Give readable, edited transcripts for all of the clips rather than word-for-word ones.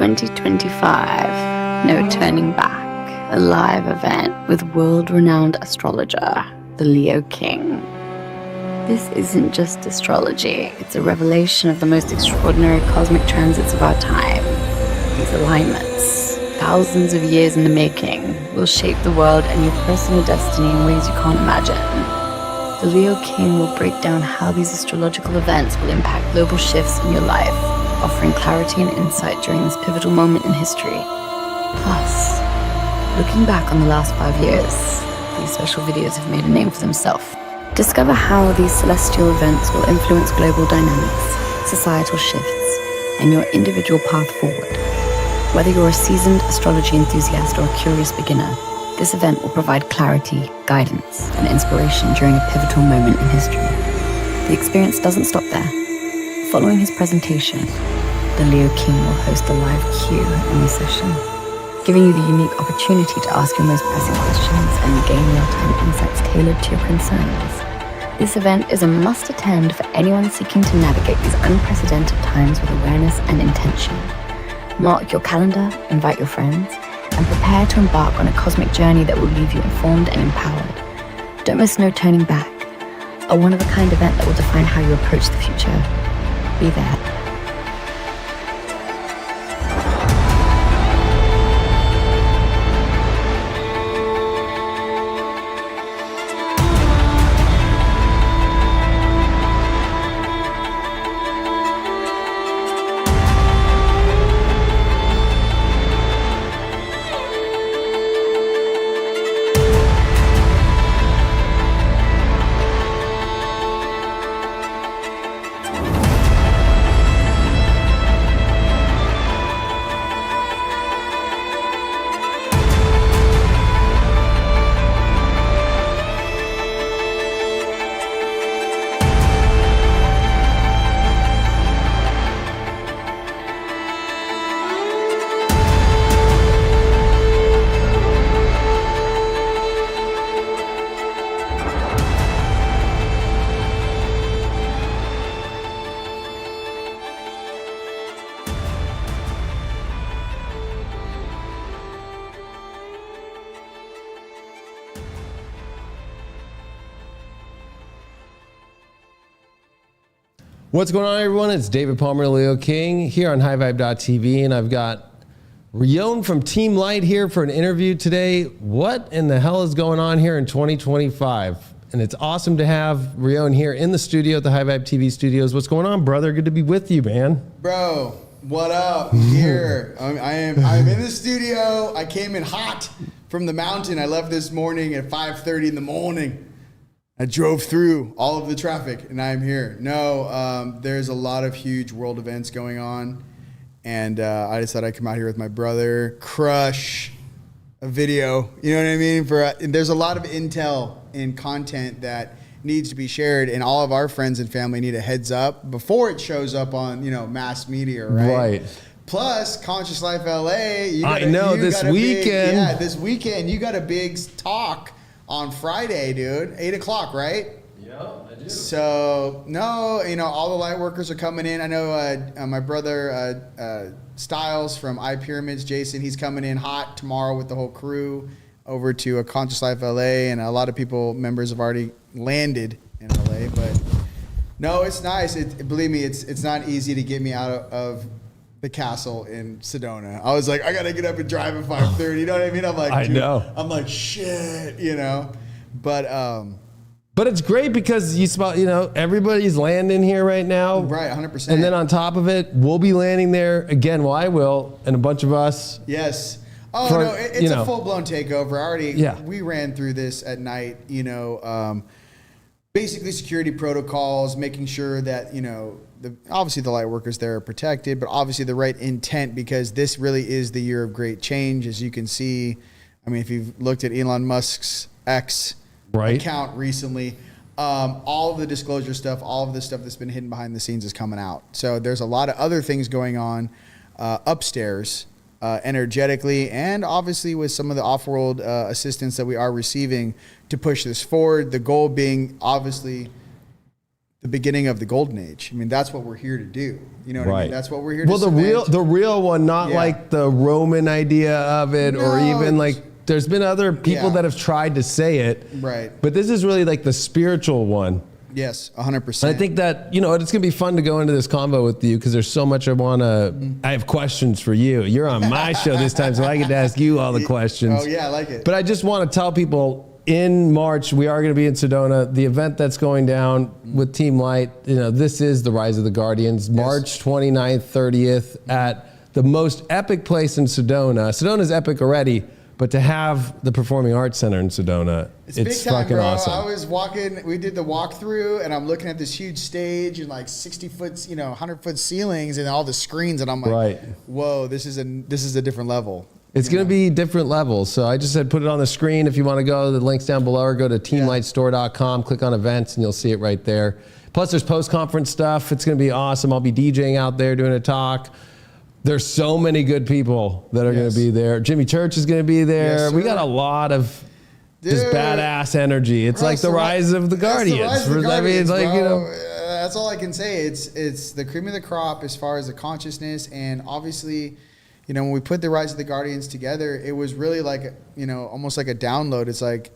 2025, No Turning Back, a live event with world-renowned astrologer, the Leo King. This isn't just astrology, it's a revelation of the most extraordinary cosmic transits of our time. These alignments, thousands of years in the making, will shape the world and your personal destiny in ways you can't imagine. The Leo King will break down how these astrological events will impact global shifts in your life, offering clarity and insight during this pivotal moment in history. Plus, looking back on the last 5 years, these special videos have made a name for themselves. Discover how these celestial events will influence global dynamics, societal shifts, and your individual path forward. Whether you're a seasoned astrology enthusiast or a curious beginner, this event will provide clarity, guidance, and inspiration during a pivotal moment in history. The experience doesn't stop there. Following his presentation, the Leo King will host a live Q&A session, giving you the unique opportunity to ask your most pressing questions and gain real-time insights tailored to your concerns. This event is a must-attend for anyone seeking to navigate these unprecedented times with awareness and intention. Mark your calendar, invite your friends, and prepare to embark on a cosmic journey that will leave you informed and empowered. Don't miss No Turning Back, a one-of-a-kind event that will define how you approach the future. Be there. What's going on, everyone? It's David Palmer, Leo King, here on highvibe.tv, and I've got Rion from Team Light here for an interview today. What in the hell is going on here in 2025? And it's awesome to have Rion here in the studio at the High Vibe TV studios. What's going on, brother? Good to be with you, man. Bro, what up? Here. I'm in the studio. I came in hot from the mountain. I left this morning at 5:30 in the morning. I drove through all of the traffic, and I'm here. No, there's a lot of huge world events going on, and I decided I'd come out here with my brother, crush a video. You know what I mean? There's a lot of intel and content that needs to be shared, and all of our friends and family need a heads up before it shows up on mass media, right? Right. Plus, Conscious Life LA. This weekend. This weekend you got a big talk. On Friday, dude, 8 o'clock, right? Yeah, I do. So, all the light workers are coming in. I know my brother Styles from iPyramids, Jason, he's coming in hot tomorrow with the whole crew over to a Conscious Life LA, and a lot of members have already landed in LA. But no, it's nice. Believe me, it's not easy to get me out of the castle in Sedona. I was like, I gotta get up and drive at 5:30. You know what I mean? I'm like, I know. I'm like, shit, But it's great because everybody's landing here right now. Right, 100%. And then on top of it, we'll be landing there again. Well, I will, and a bunch of us. Yes. Oh, it's a full-blown takeover. We ran through this at night, basically security protocols, making sure that, obviously the light workers there are protected, but obviously the right intent, because this really is the year of great change. As you can see, if you've looked at Elon Musk's X account recently, all of the disclosure stuff, all of the stuff that's been hidden behind the scenes is coming out. So there's a lot of other things going on upstairs, energetically, and obviously with some of the off-world assistance that we are receiving to push this forward. The goal being obviously the beginning of the golden age. I mean, that's what we're here to do. You know what I mean? That's what we're here to Well, the real one, not like the Roman idea of it, or even like, there's been other people that have tried to say it. Right. But this is really like the spiritual one. Yes, 100%. And I think that, you know, it's going to be fun to go into this convo with you because there's so much I have questions for you. You're on my show this time, so I get to ask you all the questions. Oh, yeah, I like it. But I just want to tell people, in March, we are going to be in Sedona. The event that's going down with Team Light, you know, this is the Rise of the Guardians, March 29th, 30th, at the most epic place in Sedona. Sedona's epic already, but to have the Performing Arts Center in Sedona, it's big time, fucking bro. awesome. I was walking, we did the walkthrough, and I'm looking at this huge stage and like 60-foot, 100-foot ceilings and all the screens, and I'm like, whoa, this is a different level. It's going to be different levels. So I just said put it on the screen. If you want to go, the link's down below, or go to teamlightstore.com, click on events, and you'll see it right there. Plus, there's post-conference stuff. It's going to be awesome. I'll be DJing out there doing a talk. There's so many good people that are going to be there. Jimmy Church is going to be there. Yes, we got a lot of just badass energy. It's like the rise of the Guardians. I mean, it's like, you know. That's all I can say. It's the cream of the crop as far as the consciousness, and obviously, you know, when we put the Rise of the Guardians together, it was really like, you know, almost like a download. It's like,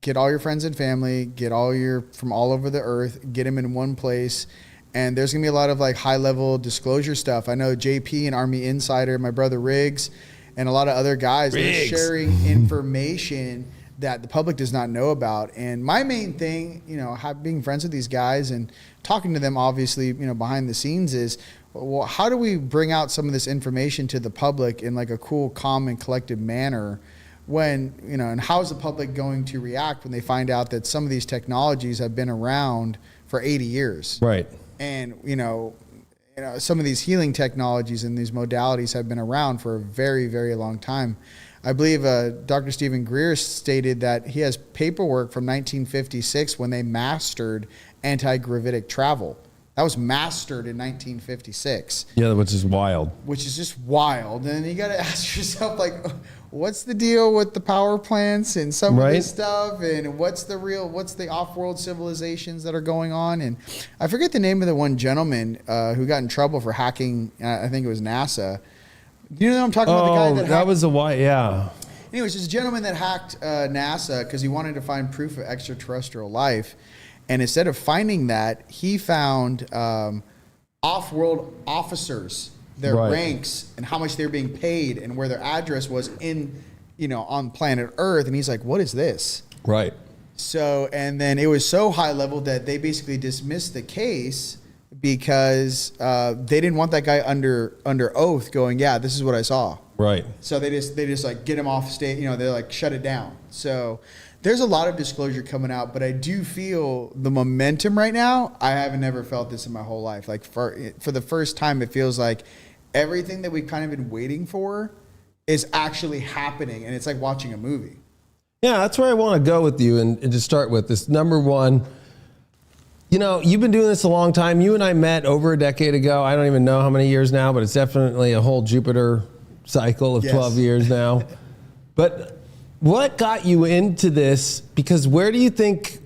get all your friends and family, get from all over the earth, get them in one place. And there's going to be a lot of like high level disclosure stuff. I know JP and Army Insider, my brother Riggs, and a lot of other guys are sharing information that the public does not know about. And my main thing, you know, being friends with these guys and talking to them, obviously, you know, behind the scenes is, well, how do we bring out some of this information to the public in like a cool, calm, and collective manner when, you know, and how is the public going to react when they find out that some of these technologies have been around for 80 years? Right. And, you know, some of these healing technologies and these modalities have been around for a very, very long time. I believe Dr. Stephen Greer stated that he has paperwork from 1956 when they mastered anti-gravitic travel. That was mastered in 1956. Yeah, which is wild. Which is just wild. And you got to ask yourself, like, what's the deal with the power plants and some of this stuff? And what's the off-world civilizations that are going on? And I forget the name of the one gentleman who got in trouble for hacking, I think it was NASA. You know what I'm talking about? The guy that was a white, yeah. Anyways, this gentleman that hacked NASA because he wanted to find proof of extraterrestrial life. And instead of finding that, he found off-world officers, their ranks, and how much they were being paid, and where their address was in, you know, on planet Earth. And he's like, "What is this?" Right. So, and then it was so high level that they basically dismissed the case because they didn't want that guy under oath going, "Yeah, this is what I saw." Right. So they just like get him off stage. You know, they like shut it down. So there's a lot of disclosure coming out, but I do feel the momentum right now. I haven't never felt this in my whole life. Like for the first time, it feels like everything that we've kind of been waiting for is actually happening, and it's like watching a movie. Yeah, that's where I want to go with you, and to start with this. Number one, you know, you've been doing this a long time. You and I met over a decade ago. I don't even know how many years now, but it's definitely a whole Jupiter cycle of 12 years now. But what got you into this? Because where do you think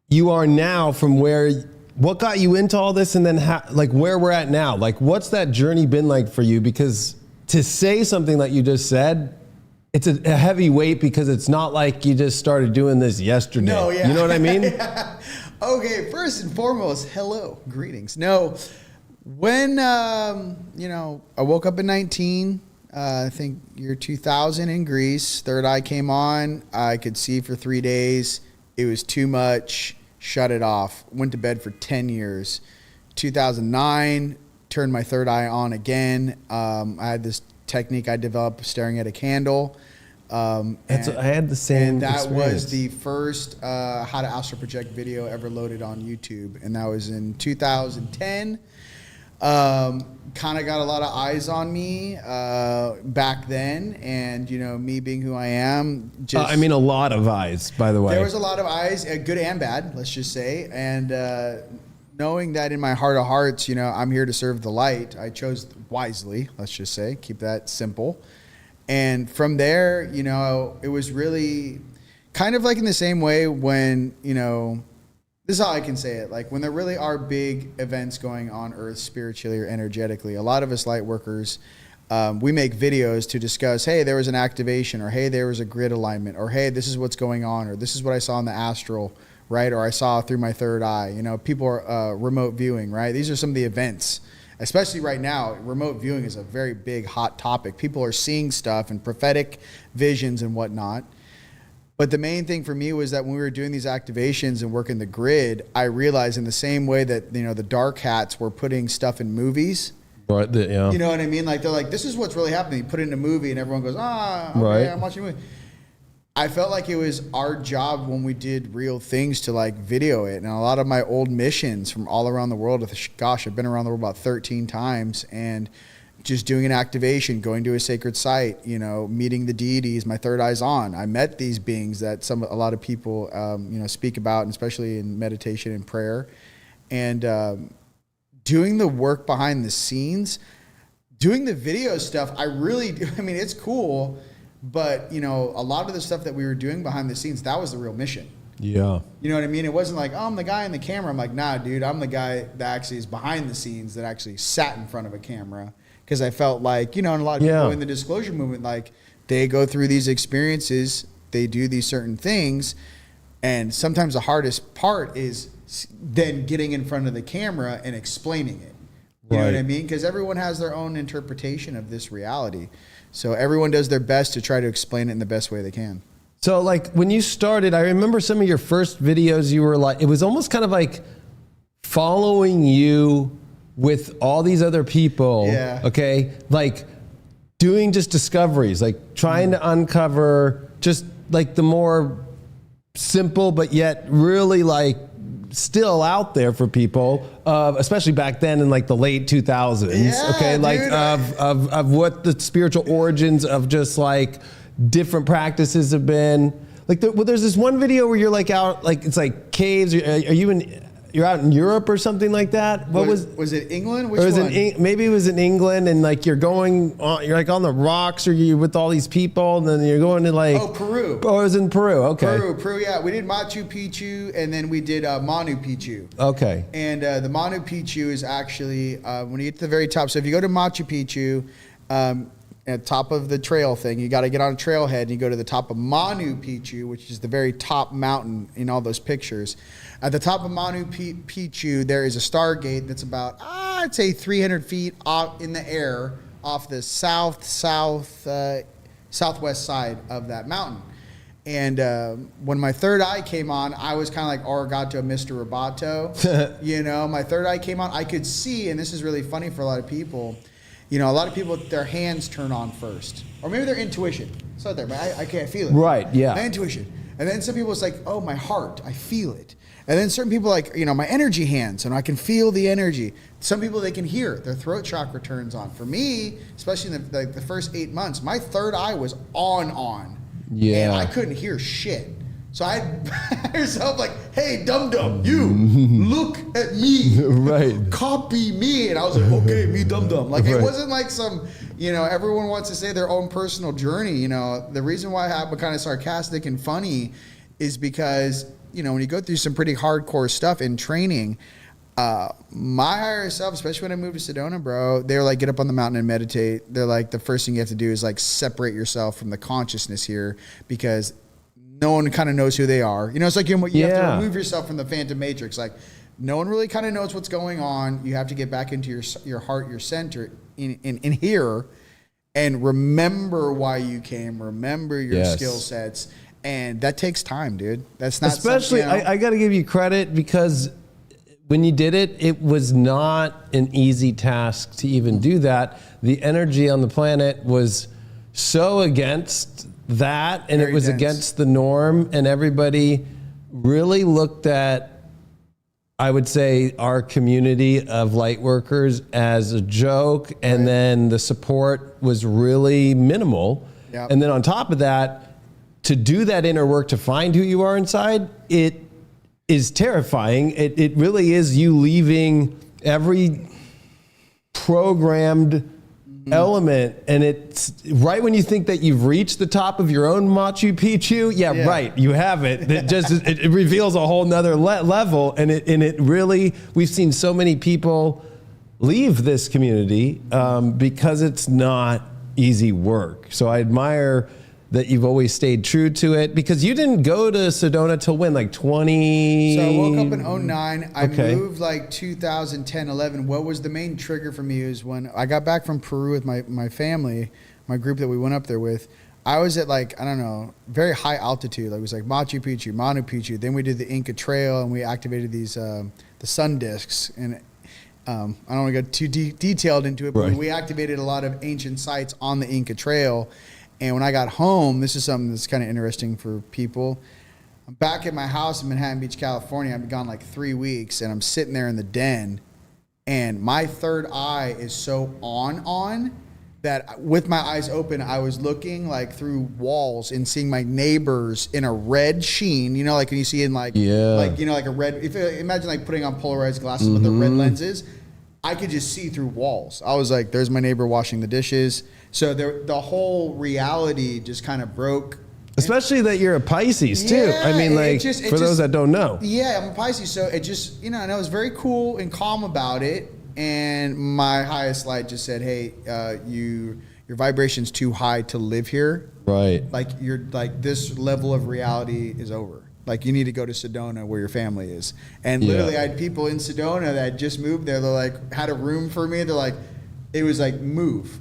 you are now from what got you into all this, and then like where we're at now? Like, what's that journey been like for you? Because to say something that you just said, it's a heavy weight, because it's not like you just started doing this yesterday. No, yeah. You know what I mean? Yeah. Okay, first and foremost, hello, greetings. No, when, you know, I woke up at 19, I think year 2000 in Greece, third eye came on. I could see for 3 days. It was too much. Shut it off. Went to bed for 10 years. 2009, turned my third eye on again. I had this technique I developed staring at a candle. I had the same And that experience. Was the first how to astral project video ever loaded on YouTube. And that was in 2010. Kind of got a lot of eyes on me back then, and you know, me being who I am, just I mean, a lot of eyes, by the way. There was a lot of eyes, good and bad, let's just say. And knowing that in my heart of hearts, you know, I'm here to serve the light, I chose wisely, let's just say, keep that simple. And from there, you know, it was really kind of like in the same way when, you know, This is how I can say it. Like when there really are big events going on Earth spiritually or energetically, a lot of us light workers, we make videos to discuss, hey, there was an activation, or hey, there was a grid alignment, or hey, this is what's going on, or this is what I saw in the astral, right? Or I saw through my third eye. You know, people are remote viewing, right? These are some of the events. Especially right now, remote viewing is a very big, hot topic. People are seeing stuff and prophetic visions and whatnot. But the main thing for me was that when we were doing these activations and working the grid, I realized in the same way that, you know, the dark hats were putting stuff in movies. Right. Yeah. You know what I mean? Like they're like, this is what's really happening. You put it in a movie and everyone goes, okay, right. I'm watching a movie. I felt like it was our job when we did real things to like video it. And a lot of my old missions from all around the world, gosh, I've been around the world about 13 times, and just doing an activation, going to a sacred site, you know, meeting the deities, my third eye's on. I met these beings that a lot of people, you know, speak about, and especially in meditation and prayer. And doing the work behind the scenes, doing the video stuff, I mean, it's cool. But, you know, a lot of the stuff that we were doing behind the scenes, that was the real mission. Yeah. You know what I mean? It wasn't like, oh, I'm the guy in the camera. I'm like, nah, dude, I'm the guy that actually is behind the scenes, that actually sat in front of a camera. Because I felt like, you know, and a lot of people in the disclosure movement, like, they go through these experiences, they do these certain things, and sometimes the hardest part is then getting in front of the camera and explaining it. You know what I mean? Because everyone has their own interpretation of this reality. So everyone does their best to try to explain it in the best way they can. So like when you started, I remember some of your first videos, you were like, it was almost kind of like following you with all these other people. Yeah. Okay. Like doing just discoveries, like trying to uncover just like the more simple, but yet really like still out there for people, especially back then in like the late 2000s. Yeah, okay, like dude. of what the spiritual origins of just like different practices have been. Like there's this one video where you're like out, like it's like caves. You're out in Europe or something like that. Was it England? Which was one? Maybe it was in England, and like you're like on the rocks, or you with all these people, and then you're going to like Peru. Oh, it was in Peru. Okay. Peru. Yeah, we did Machu Picchu, and then we did Manu Picchu. Okay. And the Manu Picchu is actually when you get to the very top. So if you go to Machu Picchu, at the top of the trail thing, you got to get on a trailhead, and you go to the top of Manu Picchu, which is the very top mountain in all those pictures. At the top of Manu Picchu, there is a stargate that's about, I'd say 300 feet off in the air off the southwest side of that mountain. And when my third eye came on, I was kind of like Arigato, Mr. Roboto. You know, my third eye came on, I could see, and this is really funny for a lot of people, you know, a lot of people, their hands turn on first. Or maybe their intuition. It's not there, but I can't feel it. Right, yeah. My intuition. And then some people, it's like, oh, my heart, I feel it. And then certain people like, you know, my energy hands, and I can feel the energy. Some people, they can hear it. Their throat chakra turns on. For me, especially in the first 8 months, my third eye was on. Yeah. And I couldn't hear shit. So I had myself like, hey, dum-dum, you, look at me. Right. Copy me. And I was like, okay, me, dum-dum. Like, right. It wasn't like some, you know, everyone wants to say their own personal journey. You know, the reason why I'm kind of sarcastic and funny is because, you know, when you go through some pretty hardcore stuff in training, my higher self, especially when I moved to Sedona, bro, they're like, get up on the mountain and meditate. They're like, the first thing you have to do is like separate yourself from the consciousness here, because no one kind of knows who they are. You know, it's like you have to remove yourself from the Phantom Matrix. Like, no one really kind of knows what's going on. You have to get back into your heart, your center in here, and remember why you came. Remember your skill sets. And that takes time, dude. That's not especially. You know, I got to give you credit, because when you did it, it was not an easy task to even do that. The energy on the planet was so against that, and very it was dense. against the norm, and everybody really looked at, I would say, our community of light workers as a joke, and then the support was really minimal. Yep. And then on top of that, to do that inner work to find who you are inside, it is terrifying. It really is you leaving every programmed element, and it's right when you think that you've reached the top of your own Machu Picchu. Yeah. Right. You have it. It reveals a whole nother level, and it really, we've seen so many people leave this community because it's not easy work. So I admire that you've always stayed true to it, because you didn't go to Sedona till when, like 20? So I woke up in 2009. I moved like 2010, 11. What was the main trigger for me is when I got back from Peru with my family, my group that we went up there with. I was at like, I don't know, very high altitude. Like it was like Machu Picchu. Then we did the Inca Trail, and we activated these the sun discs. And I don't want to go too detailed into it, but we activated a lot of ancient sites on the Inca Trail. And when I got home, this is something that's kind of interesting for people. I'm back at my house in Manhattan Beach, California. I've been gone like 3 weeks, and I'm sitting there in the den, and my third eye is so on that with my eyes open, I was looking like through walls and seeing my neighbors in a red sheen. You know, like when you see in like a red. Imagine like putting on polarized glasses with the red lenses. I could just see through walls. I was like, there's my neighbor washing the dishes. So the whole reality just kind of broke. Especially that you're a Pisces too. I mean, like, for those that don't know. Yeah, I'm a Pisces. So it just, and I was very cool and calm about it. And my highest light just said, hey, your vibration's too high to live here. Right. Like this level of reality is over. Like you need to go to Sedona where your family is. And literally I had people in Sedona that had just moved there. They're like, had a room for me. They're like, it was like move.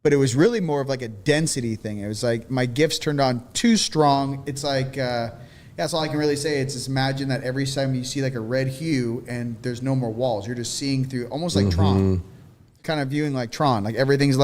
But it was really more of like a density thing. It was like my gifts turned on too strong. It's like, that's all I can really say. It's just imagine that every time you see like a red hue and there's no more walls, you're just seeing through almost like Tron. Kind of viewing like Tron. Like everything's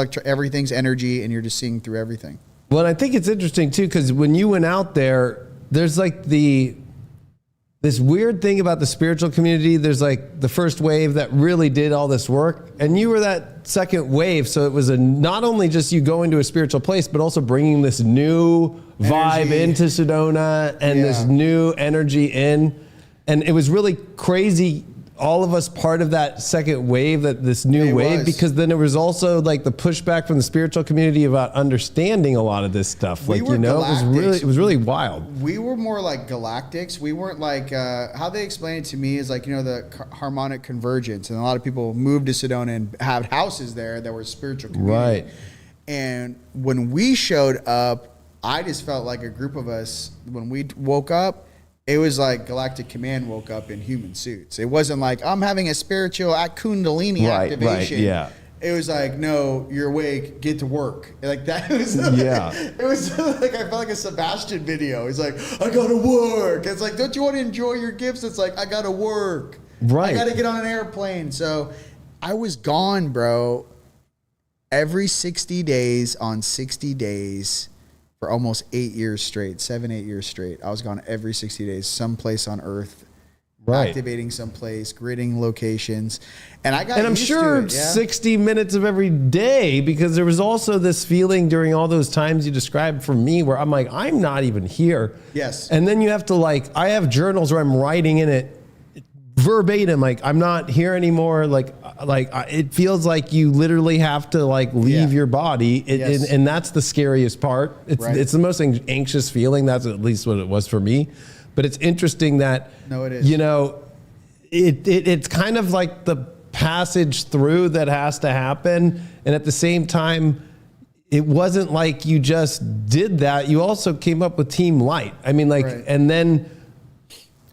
energy and you're just seeing through everything. Well, I think it's interesting too, because when you went out there, there's like this weird thing about the spiritual community. There's like the first wave that really did all this work, and you were that second wave. So it was not only just you going to a spiritual place, but also bringing this new vibe into Sedona and this new energy in. And it was really crazy. All of us part of that second wave, this new wave, because then there was also like the pushback from the spiritual community about understanding a lot of this stuff. Like, it was really wild. We were more like galactics. We weren't like, how they explained it to me is like, the harmonic convergence. And a lot of people moved to Sedona and had houses there that were spiritual community. Right. And when we showed up, I just felt like a group of us, when we woke up, it was like Galactic Command woke up in human suits. It wasn't like, I'm having a spiritual Kundalini activation. Right, yeah. It was like, no, you're awake, get to work. Like that. It was like, I felt like a Sebastian video. He's like, I gotta work. It's like, don't you want to enjoy your gifts? It's like, I gotta work. Right. I gotta get on an airplane. So I was gone, bro, every 60 days on 60 days. For almost 8 years straight, 8 years straight. I was gone every 60 days, someplace on Earth, activating someplace, gridding locations. And I got I'm sure 60 minutes of every day, because there was also this feeling during all those times you described for me where I'm like, I'm not even here. Yes. And then you have to I have journals where I'm writing in it verbatim, like I'm not here anymore. Like it feels like you literally have to leave your body, and that's the scariest part. It's the most anxious feeling. That's at least what it was for me. But it's interesting that it is. It's kind of like the passage through that has to happen, and at the same time, it wasn't like you just did that. You also came up with Team Light. I mean, and then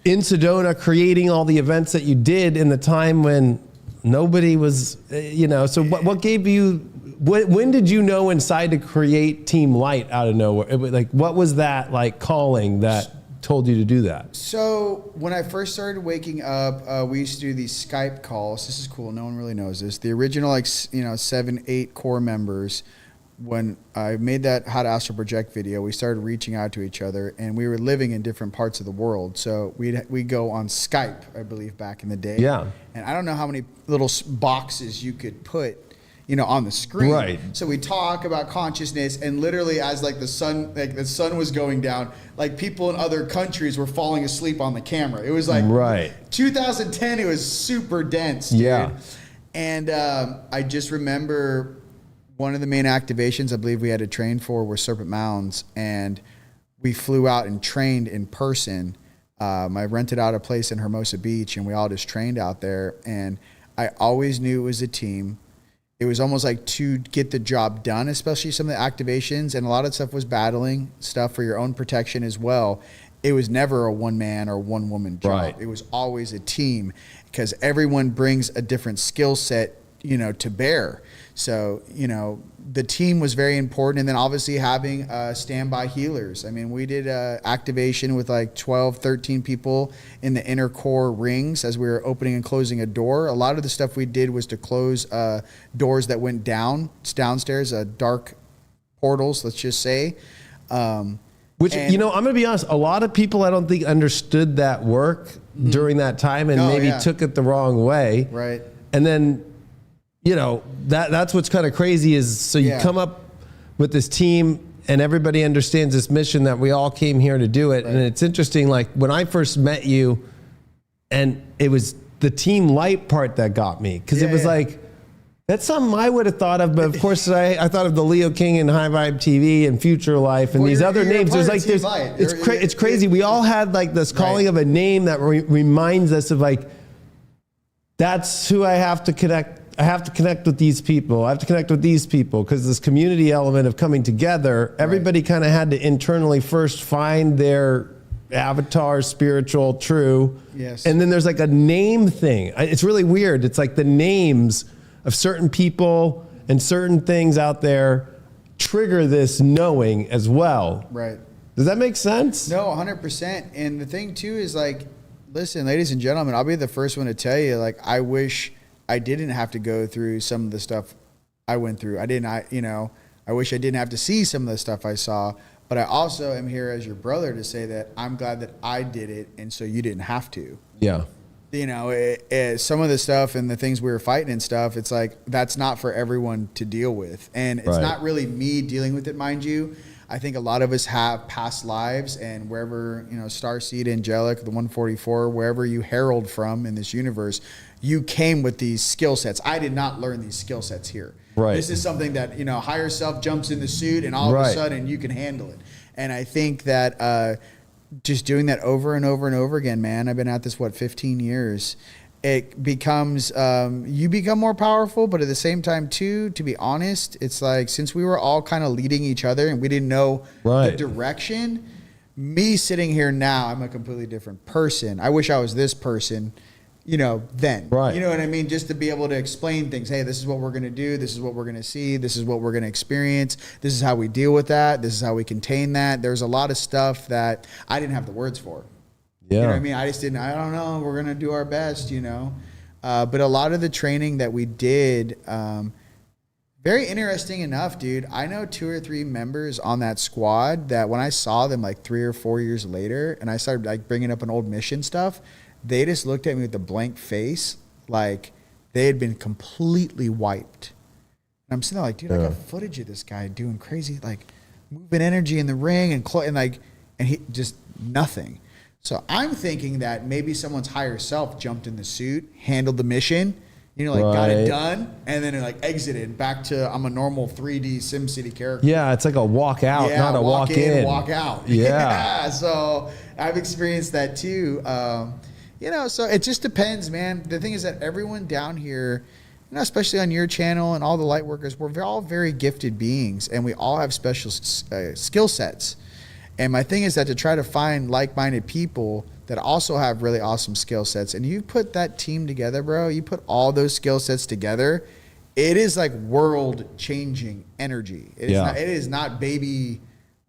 in Sedona, creating all the events that you did in the time when nobody was, so what gave you, when did you know inside to create Team Light out of nowhere? What was that calling that told you to do that? So when I first started waking up, we used to do these Skype calls. This is cool. No one really knows this. The original 7, 8 core members, when I made that How to Astral Project video, we started reaching out to each other, and we were living in different parts of the world. So we'd go on Skype, I believe, back in the day. Yeah. And I don't know how many little boxes you could put, on the screen. Right. So we talk about consciousness, and literally as the sun was going down, people in other countries were falling asleep on the camera. It was 2010. It was super dense, dude. Yeah. And I just remember one of the main activations I believe we had to train for were Serpent Mounds, and we flew out and trained in person. I rented out a place in Hermosa Beach, and we all just trained out there. And I always knew it was a team. It was almost like to get the job done, especially some of the activations. And a lot of stuff was battling stuff for your own protection as well. It was never a one man or one woman job. Right. It was always a team because everyone brings a different skill set, to bear. So, the team was very important. And then obviously having standby healers. I mean, we did activation with like 12, 13 people in the inner core rings as we were opening and closing a door. A lot of the stuff we did was to close doors that went downstairs, dark portals, let's just say. Which, I'm going to be honest, a lot of people I don't think understood that work during that time and maybe took it the wrong way. Right. And then, that's what's kind of crazy is, so you come up with this team and everybody understands this mission that we all came here to do it. Right. And it's interesting, like when I first met you, and it was the team light part that got me. Cause it was like, that's something I would have thought of, but of course I thought of the Leo King and High Vibe TV and Future Life and these other names. There's like it's crazy. We all had like this calling of a name that reminds us of like, that's who I have to connect. I have to connect with these people. I have to connect with these people because this community element of coming together. Everybody kind of had to internally first find their avatar, spiritual, true. Yes. And then there's like a name thing. It's really weird. It's like the names of certain people and certain things out there trigger this knowing as well. Right. Does that make sense? No, 100%. And the thing too is like, listen, ladies and gentlemen, I'll be the first one to tell you, like, I wish I didn't have to go through some of the stuff I went through. I wish I didn't have to see some of the stuff I saw, but I also am here as your brother to say that I'm glad that I did it. And so you didn't have to. Yeah. Some of the stuff and the things we were fighting and stuff, it's like, that's not for everyone to deal with. And it's not really me dealing with it, mind you. I think a lot of us have past lives, and wherever, Starseed, Angelic, the 144, wherever you herald from in this universe, you came with these skill sets. I did not learn these skill sets here. Right. This is something that, higher self jumps in the suit and all of a sudden you can handle it. And I think that just doing that over and over and over again, man, I've been at this, 15 years. It becomes, you become more powerful, but at the same time too, to be honest, it's like, since we were all kind of leading each other and we didn't know the direction, me sitting here now, I'm a completely different person. I wish I was this person, then, right. You know what I mean? Just to be able to explain things. Hey, this is what we're going to do. This is what we're going to see. This is what we're going to experience. This is how we deal with that. This is how we contain that. There's a lot of stuff that I didn't have the words for. Yeah. You know what I mean? I don't know. We're going to do our best, but a lot of the training that we did, very interesting enough, dude. I know 2 or 3 members on that squad that when I saw them like 3 or 4 years later and I started like bringing up an old mission stuff, they just looked at me with a blank face, like they had been completely wiped. And I'm sitting there like, dude, I got footage of this guy doing crazy, like moving energy in the ring and he just nothing. So I'm thinking that maybe someone's higher self jumped in the suit, handled the mission, got it done, and then like exited back to I'm a normal 3D SimCity character. Yeah, it's like a walk out, not a walk in. Walk out. Yeah. So I've experienced that too. So it just depends, man. The thing is that everyone down here, especially on your channel and all the light workers, we're all very gifted beings, and we all have special skill sets. And my thing is that to try to find like-minded people that also have really awesome skill sets, and you put that team together, bro, you put all those skill sets together, it is like world-changing energy. It is not baby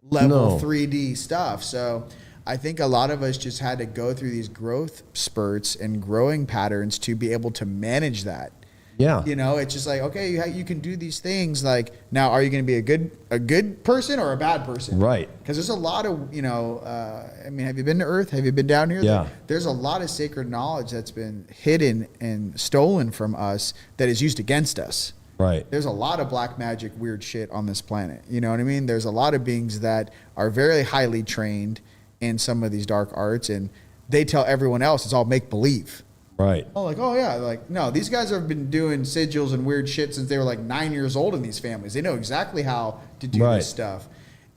level 3D stuff. So I think a lot of us just had to go through these growth spurts and growing patterns to be able to manage that. Yeah. It's just like, okay, you can do these things. Like, now, are you going to be a good person or a bad person? Right. Because there's a lot of, have you been to Earth? Have you been down here? Yeah. There's a lot of sacred knowledge that's been hidden and stolen from us that is used against us. Right. There's a lot of black magic, weird shit on this planet. You know what I mean? There's a lot of beings that are very highly trained in some of these dark arts, and they tell everyone else it's all make believe. Right. Oh, like, oh yeah, like no, these guys have been doing sigils and weird shit since they were like 9 years old in these families. They know exactly how to do Right. this stuff.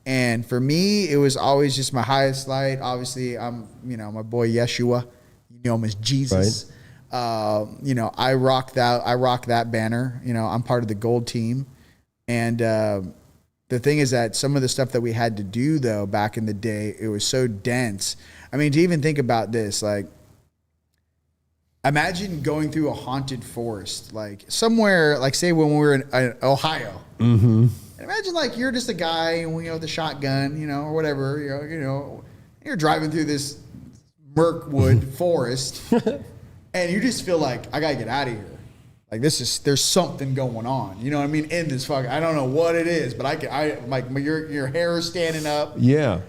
And for me, it was always just my highest light. Obviously, I'm, my boy Yeshua, you know him as Jesus. I rock that banner. I'm part of the gold team. And the thing is that some of the stuff that we had to do though back in the day, it was so dense. I mean, to even think about this, like, imagine going through a haunted forest, like somewhere, like say when we were in Ohio. Mm-hmm. And imagine like you're just a guy, with a shotgun, or whatever, you're driving through this Mirkwood forest, and you just feel like I gotta get out of here. Like there's something going on. You know what I mean? In this I don't know what it is, but your hair is standing up. Yeah.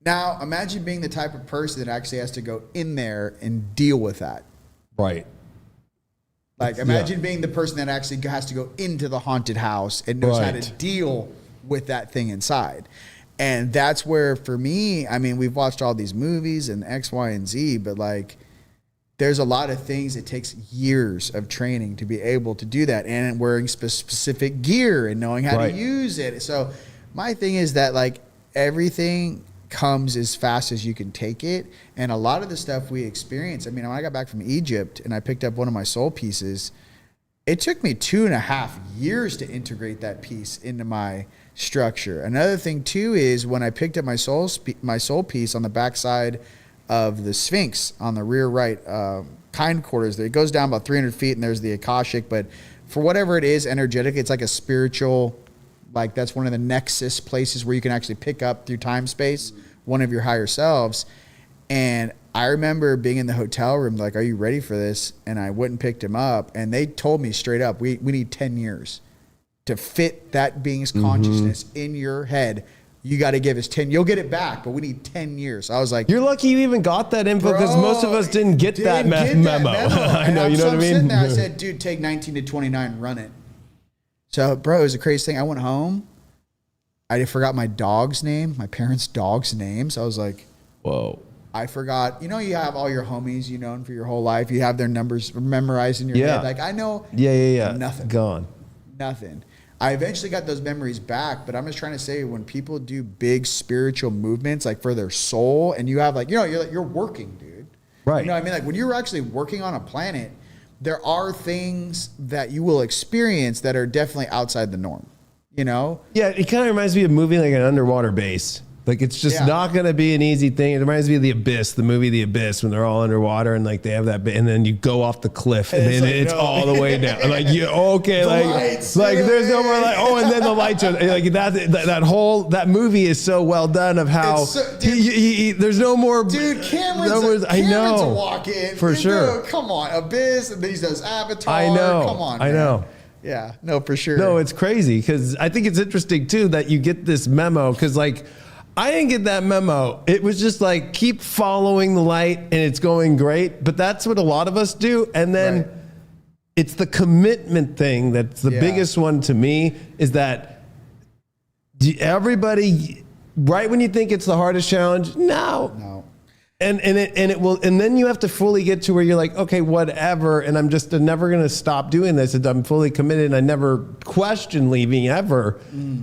Now imagine being the type of person that actually has to go in there and deal with that. Right. Like imagine being the person that actually has to go into the haunted house and knows how to deal with that thing inside. And that's where, for me, I mean, we've watched all these movies and X, Y, and Z, but like there's a lot of things. It takes years of training to be able to do that, and wearing specific gear and knowing how to use it. So my thing is that like everything comes as fast as you can take it. And a lot of the stuff we experience, I mean, when I got back from Egypt and I picked up one of my soul pieces, it took me 2.5 years to integrate that piece into my structure. Another thing too is when I picked up my soul piece on the backside of the Sphinx on the rear right hindquarters there, it goes down about 300 feet and there's the Akashic, but for whatever it is energetic, it's like a spiritual, like that's one of the nexus places where you can actually pick up through time space one of your higher selves. And I remember being in the hotel room like, are you ready for this? And I went and picked him up, and they told me straight up, we need 10 years to fit that being's consciousness in your head. You got to give us 10. You'll get it back, but we need 10 years. I was like, you're lucky you even got that info, because most of us didn't get that memo. I know, you know what I mean? Sitting there, I said, dude, take 19 to 29, run it. So, bro, it was a crazy thing. I went home. I forgot my dog's name, my parents' dog's name. So I was like, whoa. I forgot. You have all your homies you known for your whole life. You have their numbers memorized in your head. Like, I know. Yeah. Nothing. Gone. Nothing. I eventually got those memories back, but I'm just trying to say, when people do big spiritual movements, like for their soul, and you have like, you're working, dude. Right. You know what I mean? Like when you're actually working on a planet, there are things that you will experience that are definitely outside the norm, Yeah, it kind of reminds me of moving like an underwater base. Like it's just not going to be an easy thing. It reminds me of The Abyss, the movie The Abyss, when they're all underwater and like they have that bit, and then you go off the cliff and then it's all the way down. Like there's no more like, and then the lights are like that movie is so well done of how there's no more. Dude, Cameron's a walk in. For sure. Come on, Abyss, and then he does Avatar. I know. Come on, I know. Yeah, no, for sure. No, it's crazy, because I think it's interesting too that you get this memo, because like I didn't get that memo. It was just like, keep following the light and it's going great. But that's what a lot of us do. And then it's the commitment thing that's the biggest one to me, is that everybody, right when you think it's the hardest challenge, no. And it will, and then you have to fully get to where you're like, okay, whatever, and I'm never gonna stop doing this, and I'm fully committed, and I never question leaving ever,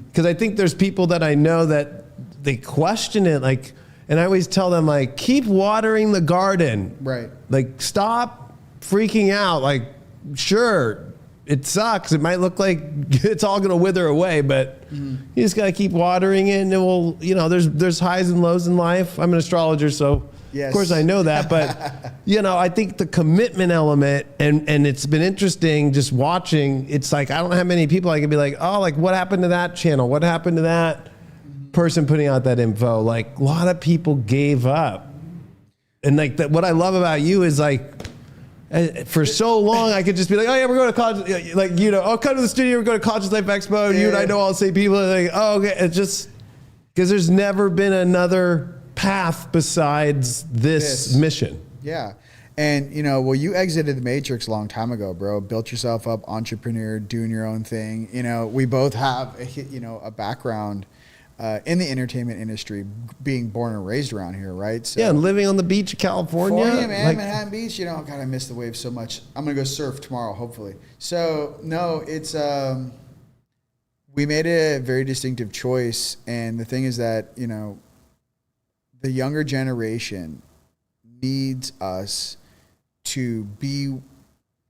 because I think there's people that I know that they question it, like, and I always tell them like, keep watering the garden, right? Like, stop freaking out. Like, sure, it sucks. It might look like it's all gonna wither away, but you just gotta keep watering it, and it will. There's highs and lows in life. I'm an astrologer, so. Yes. Of course I know that, but I think the commitment element, and it's been interesting just watching. It's like, I don't have many people I can be like, oh, like what happened to that channel? What happened to that person putting out that info? Like a lot of people gave up. And like what I love about you is like, for so long I could just be like, oh yeah, we're going to college, like, I'll come to the studio, we're going to Conscious Life Expo, and you and I know all the same people, like, oh, okay. It's just because there's never been another path besides this mission. Yeah. And you exited the Matrix a long time ago, bro. Built yourself up, entrepreneur, doing your own thing. We both have a background in the entertainment industry, being born and raised around here, right? So, Yeah, and living on the beach of California. Man, Manhattan Beach. God, I miss the waves so much. I'm gonna go surf tomorrow, hopefully. So no, it's we made a very distinctive choice, and the thing is that the younger generation needs us to be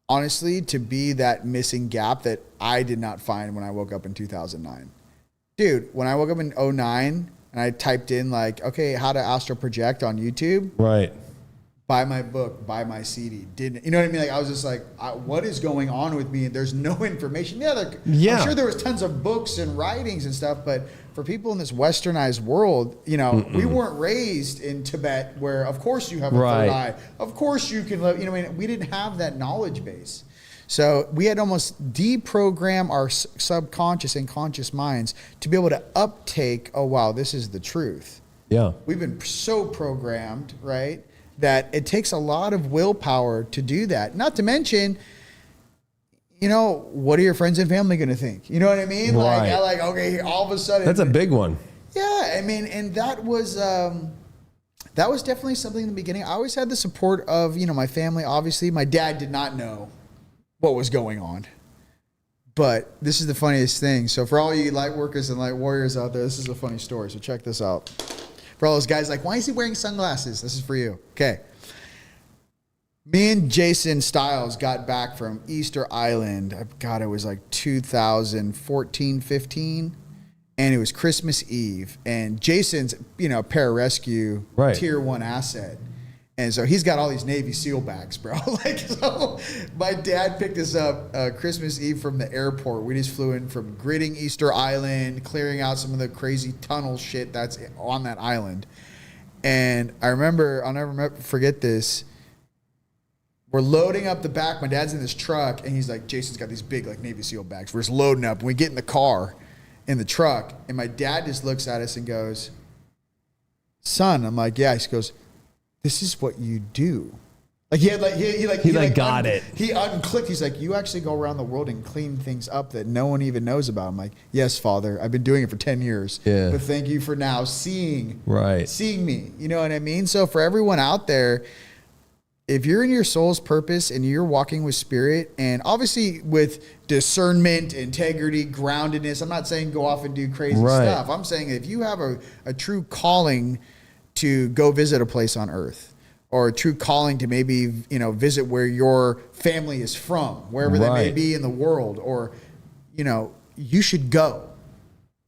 that missing gap that I did not find when I woke up in 2009. Dude, when I woke up in 2009 and I typed in okay, how to astral project on YouTube. Right. Buy my book, buy my CD. You know what I mean? I was just what is going on with me? There's no information. Yeah. I'm sure there was tons of books and writings and stuff, but for people in this westernized world, we weren't raised in Tibet where, of course, you have a third eye. Of course, you can live. We didn't have that knowledge base. So we had almost deprogram our subconscious and conscious minds to be able to uptake, oh, wow, this is the truth. Yeah. We've been so programmed, right, that it takes a lot of willpower to do that. Not to mention, what are your friends and family going to think? You know what I mean? Right. Okay, all of a sudden. That's a big one. Yeah, and that was definitely something in the beginning. I always had the support of, my family. Obviously, my dad did not know what was going on. But this is the funniest thing. So for all you light workers and light warriors out there, this is a funny story. So check this out. For all those guys why is he wearing sunglasses? This is for you. Okay. Me and Jason Stiles got back from Easter Island. God, it was 2014, 15. And it was Christmas Eve. And Jason's, pararescue, tier 1 asset. And so he's got all these Navy SEAL bags, bro. So my dad picked us up Christmas Eve from the airport. We just flew in from gridding Easter Island, clearing out some of the crazy tunnel shit that's on that island. And I remember, I'll never forget this. We're loading up the back. My dad's in this truck, and he's Jason's got these big Navy SEAL bags. We're just loading up, and we get in the car, in the truck, and my dad just looks at us and goes, "Son," I'm like, "Yeah." He goes, "This is what you do." He got it. He unclicked. He's you actually go around the world and clean things up that no one even knows about. I'm like, "Yes, Father. I've been doing it for 10 years. Yeah. But thank you for now seeing me." You know what I mean? So for everyone out there, if you're in your soul's purpose and you're walking with spirit, and obviously with discernment, integrity, groundedness, I'm not saying go off and do crazy stuff. I'm saying if you have a true calling to go visit a place on earth, or a true calling to maybe, visit where your family is from, wherever that may be in the world, or, you should go.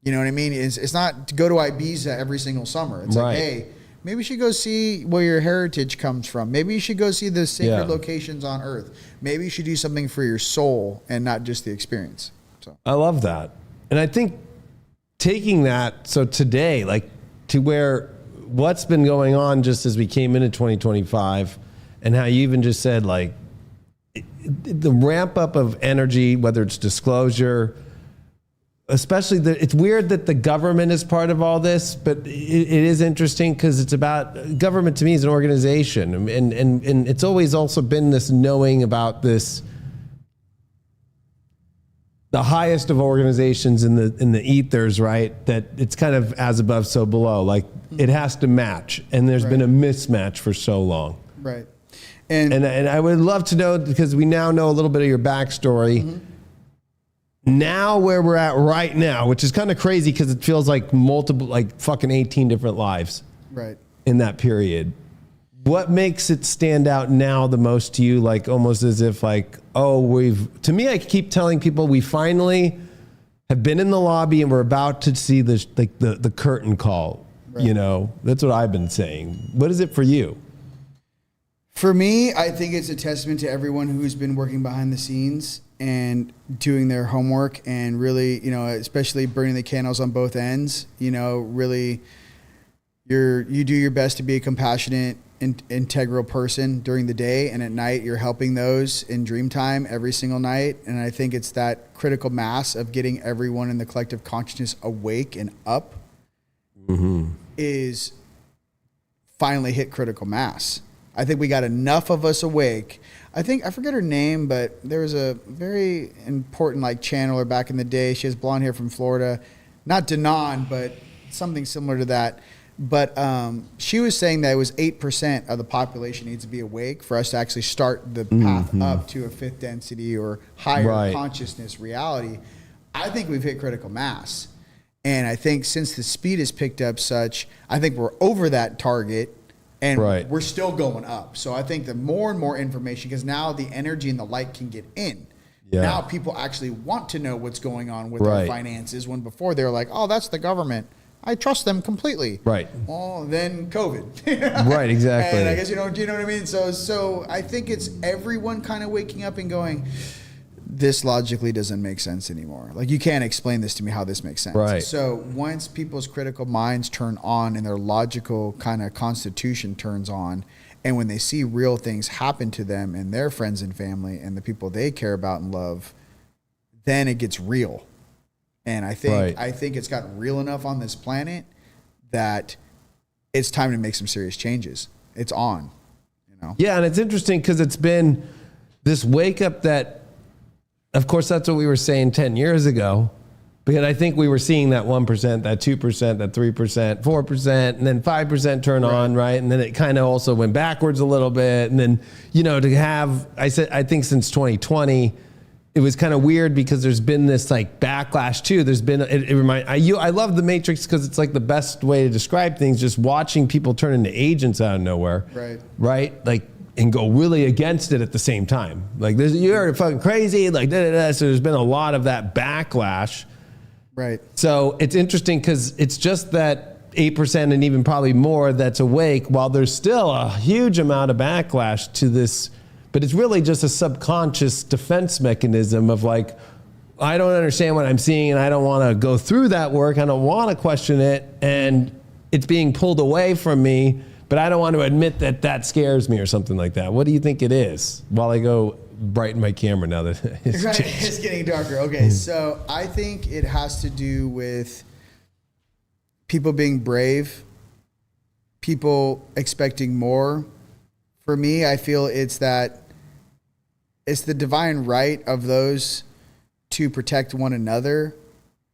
You know what I mean? It's not to go to Ibiza every single summer. It's hey, maybe you should go see where your heritage comes from. Maybe you should go see the sacred locations on earth. Maybe you should do something for your soul and not just the experience. So I love that. And I think taking that, so today, to where what's been going on just as we came into 2025, and how you even just said the ramp up of energy, whether it's disclosure, especially it's weird that the government is part of all this, but it is interesting because it's about government. To me is an organization, and it's always also been this knowing about this, the highest of organizations in the ethers, right? That it's kind of as above, so below. It has to match, and there's been a mismatch for so long. Right. And I would love to know, because we now know a little bit of your backstory. Mm-hmm. Now where we're at right now, which is kind of crazy because it feels like multiple, fucking 18 different lives. Right. In that period. What makes it stand out now the most to you? Almost as if to me, I keep telling people we finally have been in the lobby and we're about to see the curtain call. Right. That's what I've been saying. What is it for you? For me, I think it's a testament to everyone who's been working behind the scenes and doing their homework, and really, especially burning the candles on both ends. Really, you do your best to be a compassionate, integral person during the day, and at night you're helping those in dream time every single night. And I think it's that critical mass of getting everyone in the collective consciousness awake and up is finally hit critical mass. I think we got enough of us awake. I forget her name, but there was a very important channeler back in the day. She has blonde hair from Florida. Not Danon, but something similar to that. But she was saying that it was 8% of the population needs to be awake for us to actually start the path up to a fifth density or higher consciousness reality. I think we've hit critical mass. And I think since the speed has picked up such, I think we're over that target and we're still going up. So I think the more and more information, because now the energy and the light can get in. Yeah. Now people actually want to know what's going on with their finances, when before they're like, oh, that's the government. I trust them completely. Right. Well, then COVID. Right, exactly. And I guess, do you know what I mean? So I think it's everyone kind of waking up and going, this logically doesn't make sense anymore. Like, you can't explain this to me how this makes sense. Right. So once people's critical minds turn on and their logical kind of constitution turns on, and when they see real things happen to them and their friends and family and the people they care about and love, then it gets real. And I think it's gotten real enough on this planet that it's time to make some serious changes. It's on, you know? Yeah, and it's interesting because it's been this wake up that, of course, that's what we were saying 10 years ago. Because I think we were seeing that 1%, that 2%, that 3%, 4%, and then 5% turn on, right? And then it kind of also went backwards a little bit. And then, to have, I think since 2020, it was kind of weird because there's been this like backlash too. There's been, I love The Matrix because it's like the best way to describe things, just watching people turn into agents out of nowhere. Right? Like, and go really against it at the same time. Like, you're fucking crazy, like, So there's been a lot of that backlash. Right. So it's interesting because it's just that 8% and even probably more that's awake, while there's still a huge amount of backlash to this. But it's really just a subconscious defense mechanism of like, I don't understand what I'm seeing and I don't want to go through that work. I don't want to question it. And it's being pulled away from me, but I don't want to admit that that scares me or something like that. What do you think it is? While I go brighten my camera now that it's getting darker. Okay, so I think it has to do with people being brave, people expecting more. For me, I feel it's the divine right of those to protect one another,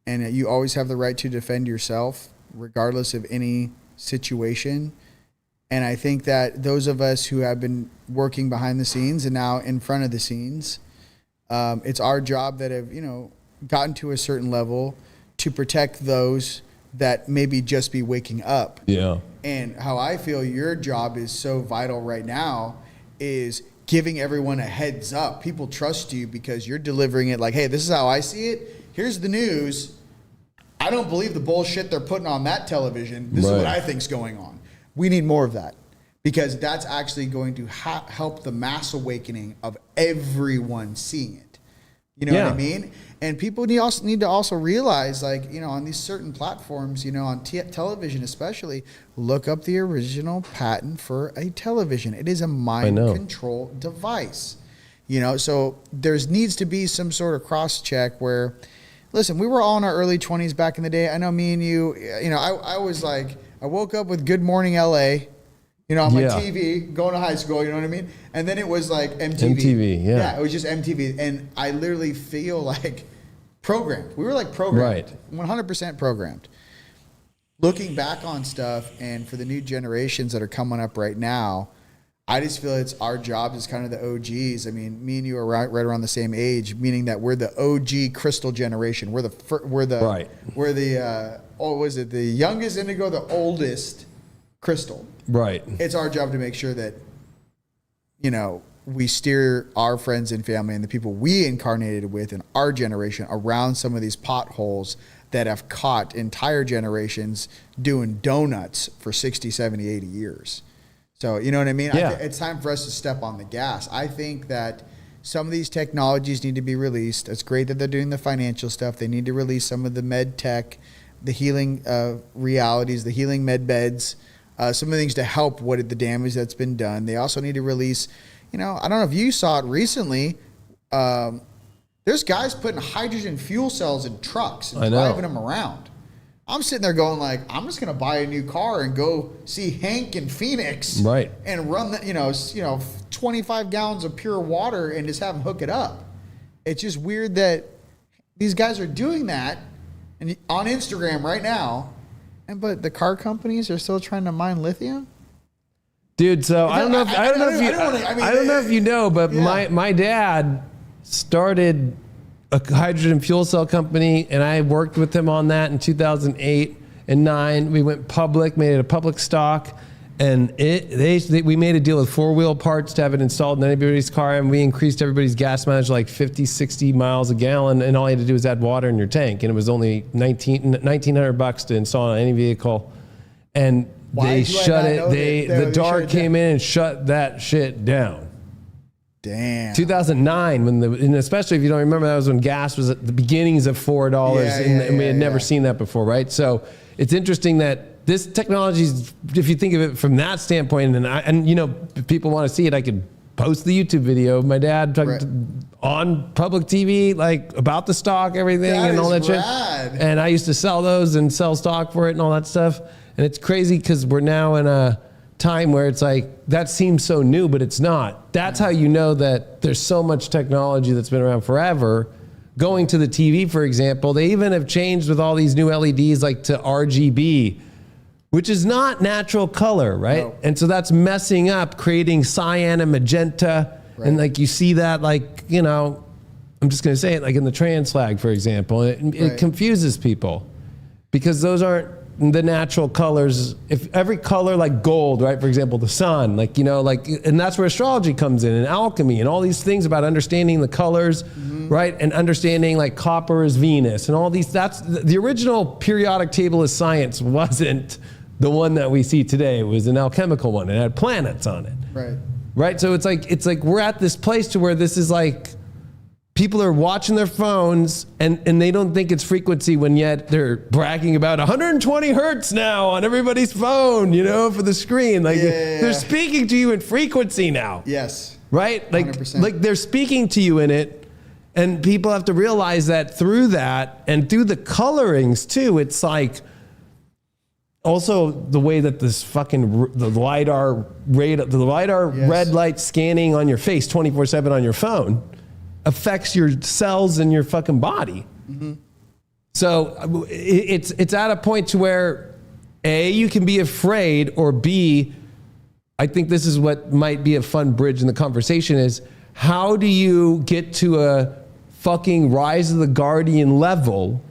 and you always have the right to defend yourself regardless of any situation. And I think that those of us who have been working behind the scenes and now in front of the scenes, it's our job that have, gotten to a certain level to protect those that maybe just be waking up. Yeah. And how I feel your job is so vital right now is giving everyone a heads up. People trust you because you're delivering it like, hey, this is how I see it. Here's the news. I don't believe the bullshit they're putting on that television. This is what I think's going on. We need more of that because that's actually going to help the mass awakening of everyone seeing it. You know what I mean? And people need to also realize, like, on these certain platforms, on television especially, look up the original patent for a television. It is a mind control device. So there's needs to be some sort of cross check where, listen, we were all in our early 20s back in the day. I know me and you, I was like, I woke up with Good Morning LA, on my TV, going to high school, you know what I mean? And then it was like MTV. Yeah, it was just MTV. And I literally feel like programmed. We were like programmed. 100% programmed. Looking back on stuff, and for the new generations that are coming up right now, I just feel it's our job as kind of the OGs. I mean, me and you are right around the same age, meaning that we're the OG crystal generation. We're the youngest indigo, the oldest crystal. Right. It's our job to make sure that, we steer our friends and family and the people we incarnated with in our generation around some of these potholes that have caught entire generations doing donuts for 60, 70, 80 years. So, you know what I mean? Yeah. It's time for us to step on the gas. I think that some of these technologies need to be released. It's great that they're doing the financial stuff. They need to release some of the med tech, the healing realities, the healing med beds, some of the things to help the damage that's been done. They also need to release, I don't know if you saw it recently. There's guys putting hydrogen fuel cells in trucks and driving them around. I'm sitting there going like, I'm just going to buy a new car and go see Hank in Phoenix, and run the, 25 gallons of pure water and just have them hook it up. It's just weird that these guys are doing that and on Instagram right now, But the car companies are still trying to mine lithium? Dude, so I don't know if you know, but my dad started a hydrogen fuel cell company, and I worked with him on that in 2008 and 9. We went public, made it a public stock, and we made a deal with 4-wheel parts to have it installed in anybody's car, and we increased everybody's gas mileage like 50, 60 miles a gallon, and all you had to do was add water in your tank, and it was only $1,900 to install on any vehicle. And they shut it. The DAR came in and shut that shit down. Damn. 2009, and especially if you don't remember, that was when gas was at the beginnings of $4, and we had never seen that before, right? So it's interesting that this technology, if you think of it from that standpoint, and you know, if people want to see it, I could post the YouTube video of my dad on public TV, like about the stock, everything, and all that shit. And I used to sell those and sell stock for it and all that stuff. And it's crazy because we're now in a time where it's like, that seems so new, but it's not. That's how you know that there's so much technology that's been around forever. Going to the TV, for example, they even have changed with all these new LEDs like to RGB, which is not natural color, right? No. And so that's messing up, creating cyan and magenta. Right. And like you see that, like, you know, I'm just going to say it, like in the trans flag, for example, it confuses people because those aren't the natural colors. If every color, like gold, right? For example, the sun, like, you know, like, and that's where astrology comes in, and alchemy and all these things about understanding the colors, right? And understanding like copper is Venus and all these, that's the original periodic table of science wasn't the one that we see today. It was an alchemical one. It had planets on it. Right. Right. So it's like we're at this place to where this is like, people are watching their phones and they don't think it's frequency when yet they're bragging about 120 hertz now on everybody's phone, you know, for the screen. Like they're speaking to you in frequency now. Yes. Right? Like 100%. Like they're speaking to you in it, and people have to realize that through that and through the colorings too. It's like also the way that this fucking the LiDAR red light scanning on your face 24/7 on your phone affects your cells in your fucking body. So it's at a point to where A, you can be afraid, or B, I think this is what might be a fun bridge in the conversation, is how do you get to a fucking Rise of the Guardian level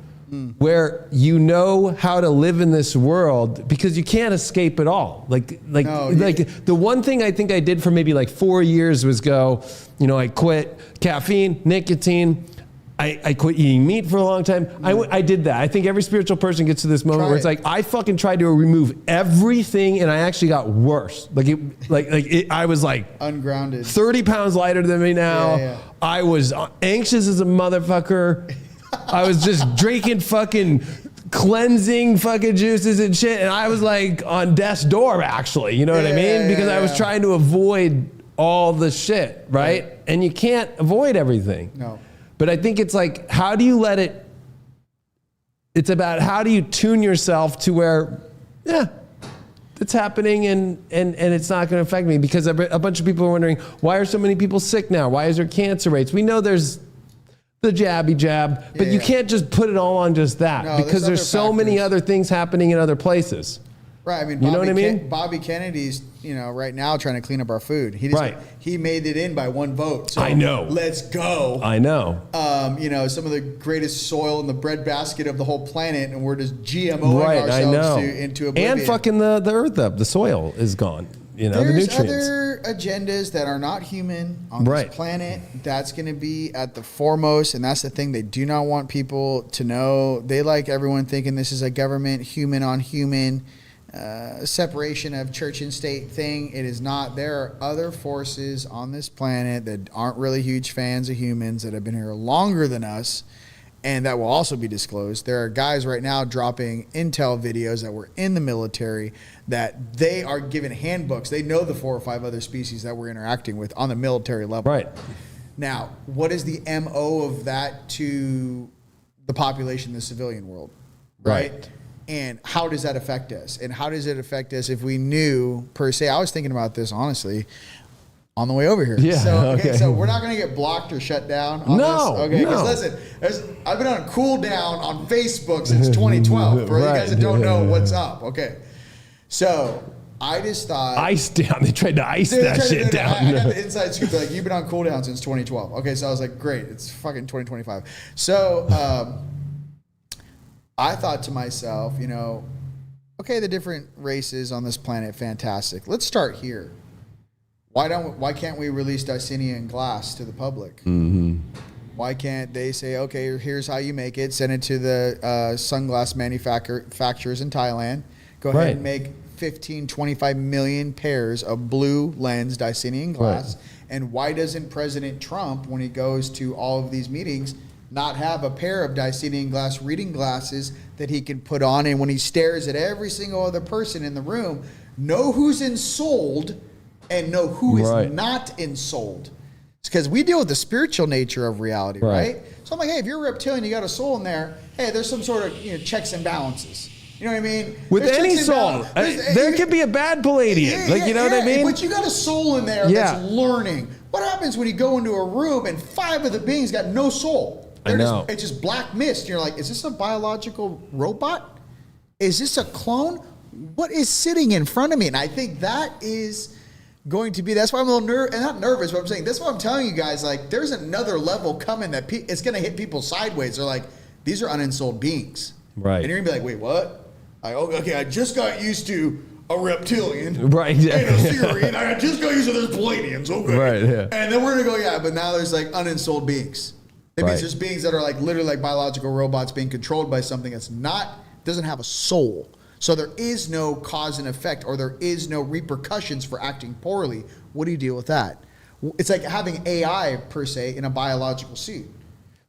where you know how to live in this world, because you can't escape it all. Like the one thing I think I did for maybe like 4 years was go, you know, I quit caffeine, nicotine. I quit eating meat for a long time. I did that. I think every spiritual person gets to this moment where it's like, I fucking tried to remove everything and I actually got worse. I was like ungrounded, 30 pounds lighter than me now. I was anxious as a motherfucker. I was just drinking fucking cleansing fucking juices and shit. And I was like on death's door, actually. You know what I mean? Because I was trying to avoid all the shit, right? And you can't avoid everything. No. But I think it's like, how do you let it, it's about how do you tune yourself to where, it's happening and it's not going to affect me. Because a bunch of people are wondering, why are so many people sick now? Why is there cancer rates? We know there's the jabby jab, but you can't just put it all on just that, because there's so many other things happening in other places. Right. I mean, you know what I mean? Bobby Kennedy's, you know, right now trying to clean up our food. He made it in by one vote. So I know. Let's go. I know. You know, some of the greatest soil in the breadbasket of the whole planet, and we're just GMOing ourselves into oblivion. And fucking the earth up. The soil is gone. You know, there's the nutrients. Other agendas that are not human on this planet. That's going to be at the foremost, and that's the thing they do not want people to know. They like everyone thinking this is a government human on human separation of church and state thing. It is not. There are other forces on this planet that aren't really huge fans of humans that have been here longer than us, and that will also be disclosed. There are guys right now dropping intel videos that were in the military that they are given handbooks. They know the 4 or 5 other species that we're interacting with on the military level. Right. Now, what is the MO of that to the population, the civilian world? Right. And how does that affect us? And how does it affect us if we knew, per se, I was thinking about this, honestly, on the way over here. Yeah, So we're not going to get blocked or shut down on No, this. Okay, no. because listen, I've been on cooldown on Facebook since 2012. For you guys that don't know what's up. Okay, so I just thought Ice down. They tried to ice that shit down. I got the inside scoop. Like, you've been on cooldown since 2012. Okay, so I was like, great, it's fucking 2025. So I thought to myself, you know, okay, the different races on this planet, fantastic. Let's start here. Why can't we release Dicenian glass to the public? Mm-hmm. Why can't they say, okay, here's how you make it, send it to the sunglass manufacturers in Thailand, go ahead and make 15, 25 million pairs of blue lens Dicenian glass. Right. And why doesn't President Trump, when he goes to all of these meetings, not have a pair of Dicenian glass reading glasses that he can put on, and when he stares at every single other person in the room, know who's ensouled and know who is not ensouled? It's because we deal with the spiritual nature of reality, right? So I'm like, hey, if you're a reptilian, you got a soul in there, hey, there's some sort of checks and balances. You know what I mean? With any soul. There could be a bad Palladian. You know what I mean? But you got a soul in there that's learning. What happens when you go into a room and 5 of the beings got no soul? It's just black mist. You're like, is this a biological robot? Is this a clone? What is sitting in front of me? And I think that is going to be, that's why I'm a little not nervous, but I'm saying, that's why I'm telling you guys, like, there's another level coming that it's going to hit people sideways. They're like, these are unensouled beings. Right. And you're going to be like, wait, what? I just got used to a reptilian. Right. And a Syrian. I just got used to there's Palladians. Okay. Right. Yeah. And then we're going to go, but now there's like unensouled beings. That means there's beings that are like literally like biological robots being controlled by something that's doesn't have a soul. So there is no cause and effect, or there is no repercussions for acting poorly. What do you deal with that? It's like having AI per se in a biological suit.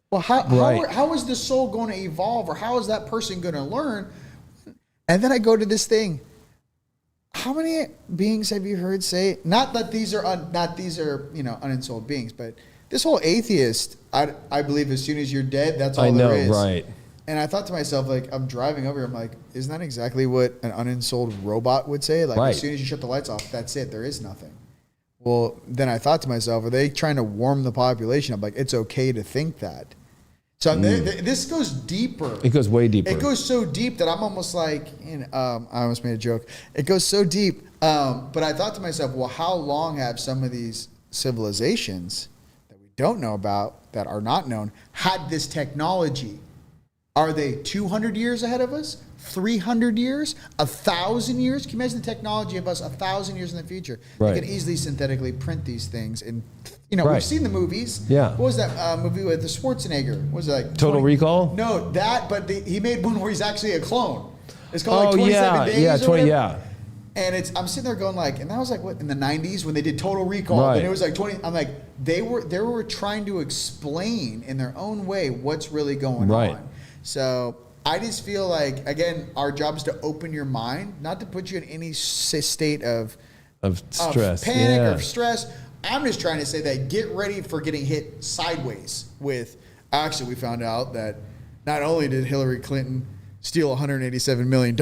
Well, how is the soul going to evolve, or how is that person going to learn? And then I go to this thing. How many beings have you heard say? Not that these are unensouled beings, but this whole atheist. I believe as soon as you're dead, that's all there is. Right. And I thought to myself, like, I'm driving over here, I'm like, isn't that exactly what an unensouled robot would say? Like, as soon as you shut the lights off, that's it. There is nothing. Well, then I thought to myself, are they trying to warm the population? I'm like, it's okay to think that. So this goes deeper. It goes way deeper. It goes so deep that I'm almost like, I almost made a joke. It goes so deep. But I thought to myself, well, how long have some of these civilizations that we don't know about, that are not known, had this technology? Are they 200 years ahead of us? 300 years? 1,000 years? Can you imagine the technology of us 1,000 years in the future? Right. They can easily synthetically print these things. And, we've seen the movies. Yeah. What was that movie with the Schwarzenegger? What was it like? Total Recall? No, but he made one where he's actually a clone. It's called like 27 Days. Yeah, 20, And I'm sitting there going like, and that was like, what, in the 90s when they did Total Recall? Right. And it was like 20, I'm like, they were trying to explain in their own way what's really going on. So I just feel like, again, our job is to open your mind, not to put you in any state of stress, panic or stress. I'm just trying to say that get ready for getting hit sideways with, actually, we found out that not only did Hillary Clinton steal $187 million,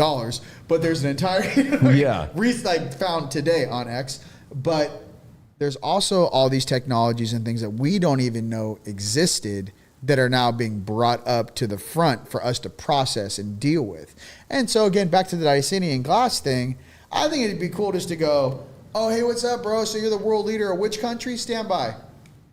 but there's an entire, found today on X, but there's also all these technologies and things that we don't even know existed that are now being brought up to the front for us to process and deal with. And so again, back to the Dicenian glass thing, I think it'd be cool just to go, oh, hey, what's up, bro? So you're the world leader of which country? Stand by.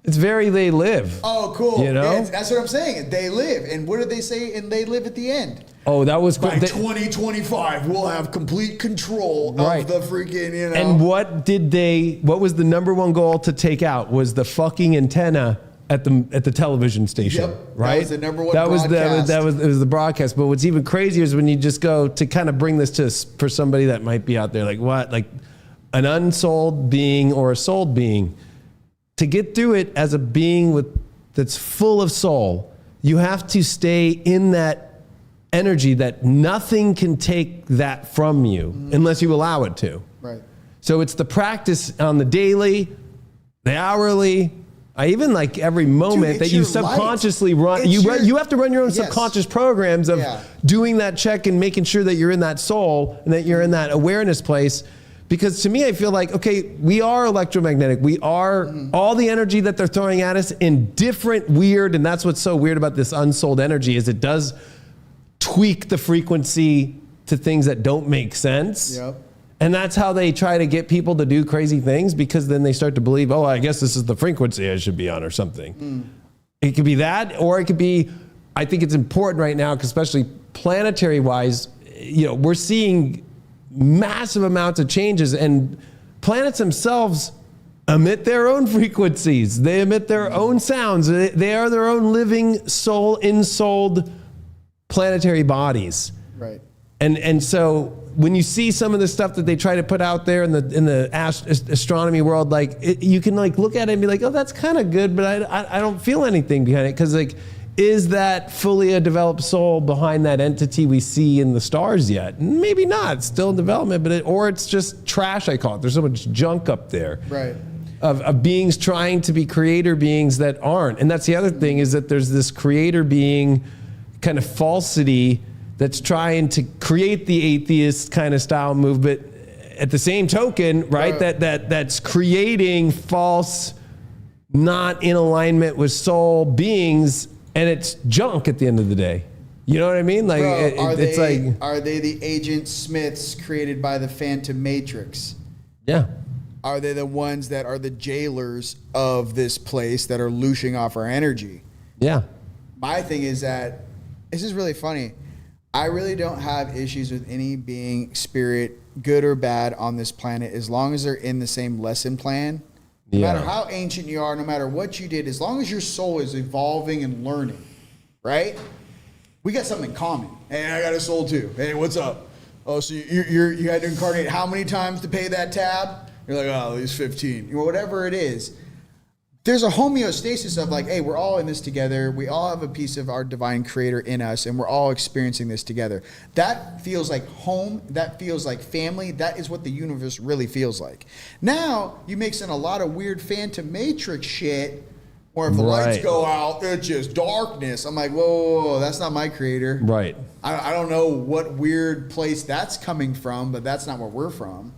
It's very they live. Oh, cool. That's what I'm saying. They live. And what did they say? And they live at the end. Oh, that was cool. By 2025, we'll have complete control of the freaking, And what was the number one goal to take out? Was the fucking antenna at the television station, right? That was the number one broadcast. It was the broadcast. But what's even crazier is when you just go to kind of bring this for somebody that might be out there, like what? Like an unsouled being or a souled being. To get through it as a being that's full of soul, you have to stay in that energy that nothing can take that from you unless you allow it to. Right. So it's the practice on the daily, the hourly, even like every moment that you subconsciously run. You have to run your own subconscious programs of doing that check and making sure that you're in that soul and that you're in that awareness place. Because to me, I feel like, okay, we are electromagnetic. We are all the energy that they're throwing at us in different weird, and that's what's so weird about this unsold energy is it does tweak the frequency to things that don't make sense. Yep. And that's how they try to get people to do crazy things, because then they start to believe, oh, I guess this is the frequency I should be on or something. It could be that, or it could be, I think it's important right now, 'cause especially planetary wise, we're seeing massive amounts of changes, and planets themselves emit their own frequencies. They emit their own sounds. They are their own living soul, ensouled planetary bodies. Right. And so when you see some of the stuff that they try to put out there in the astronomy world, you can look at it and be like, oh, that's kind of good, but I don't feel anything behind it, because is that fully a developed soul behind that entity we see in the stars yet? Maybe not. It's still in development, but or it's just trash, I call it. There's so much junk up there. Right. Of beings trying to be creator beings that aren't. And that's the other thing, is that there's this creator being kind of falsity that's trying to create the atheist kind of style movement. At the same token, right, that's creating false, not in alignment with soul beings, and it's junk at the end of the day. You know what I mean? Like, Bro, it's like, are they the Agent Smiths created by the Phantom Matrix? yeah, Are they the ones that are the jailers of this place that are looshing off our energy? yeah, My thing is that this is really funny. I really don't have issues with any being, spirit, good or bad, on this planet, as long as they're in the same lesson plan. No matter how ancient you are, no matter what you did, as long as your soul is evolving and learning, right? We got something in common. Hey, I got a soul too. Hey, what's up? Oh, so you had to incarnate how many times to pay that tab? You're like, oh, at least 15. Whatever it is. There's a homeostasis of hey, we're all in this together. We all have a piece of our divine creator in us, and we're all experiencing this together. That feels like home. That feels like family. That is what the universe really feels like. Now, you mix in a lot of weird Phantom Matrix shit, where if the lights go out, it's just darkness. I'm like, whoa, that's not my creator. right. I don't know what weird place that's coming from, but that's not where we're from.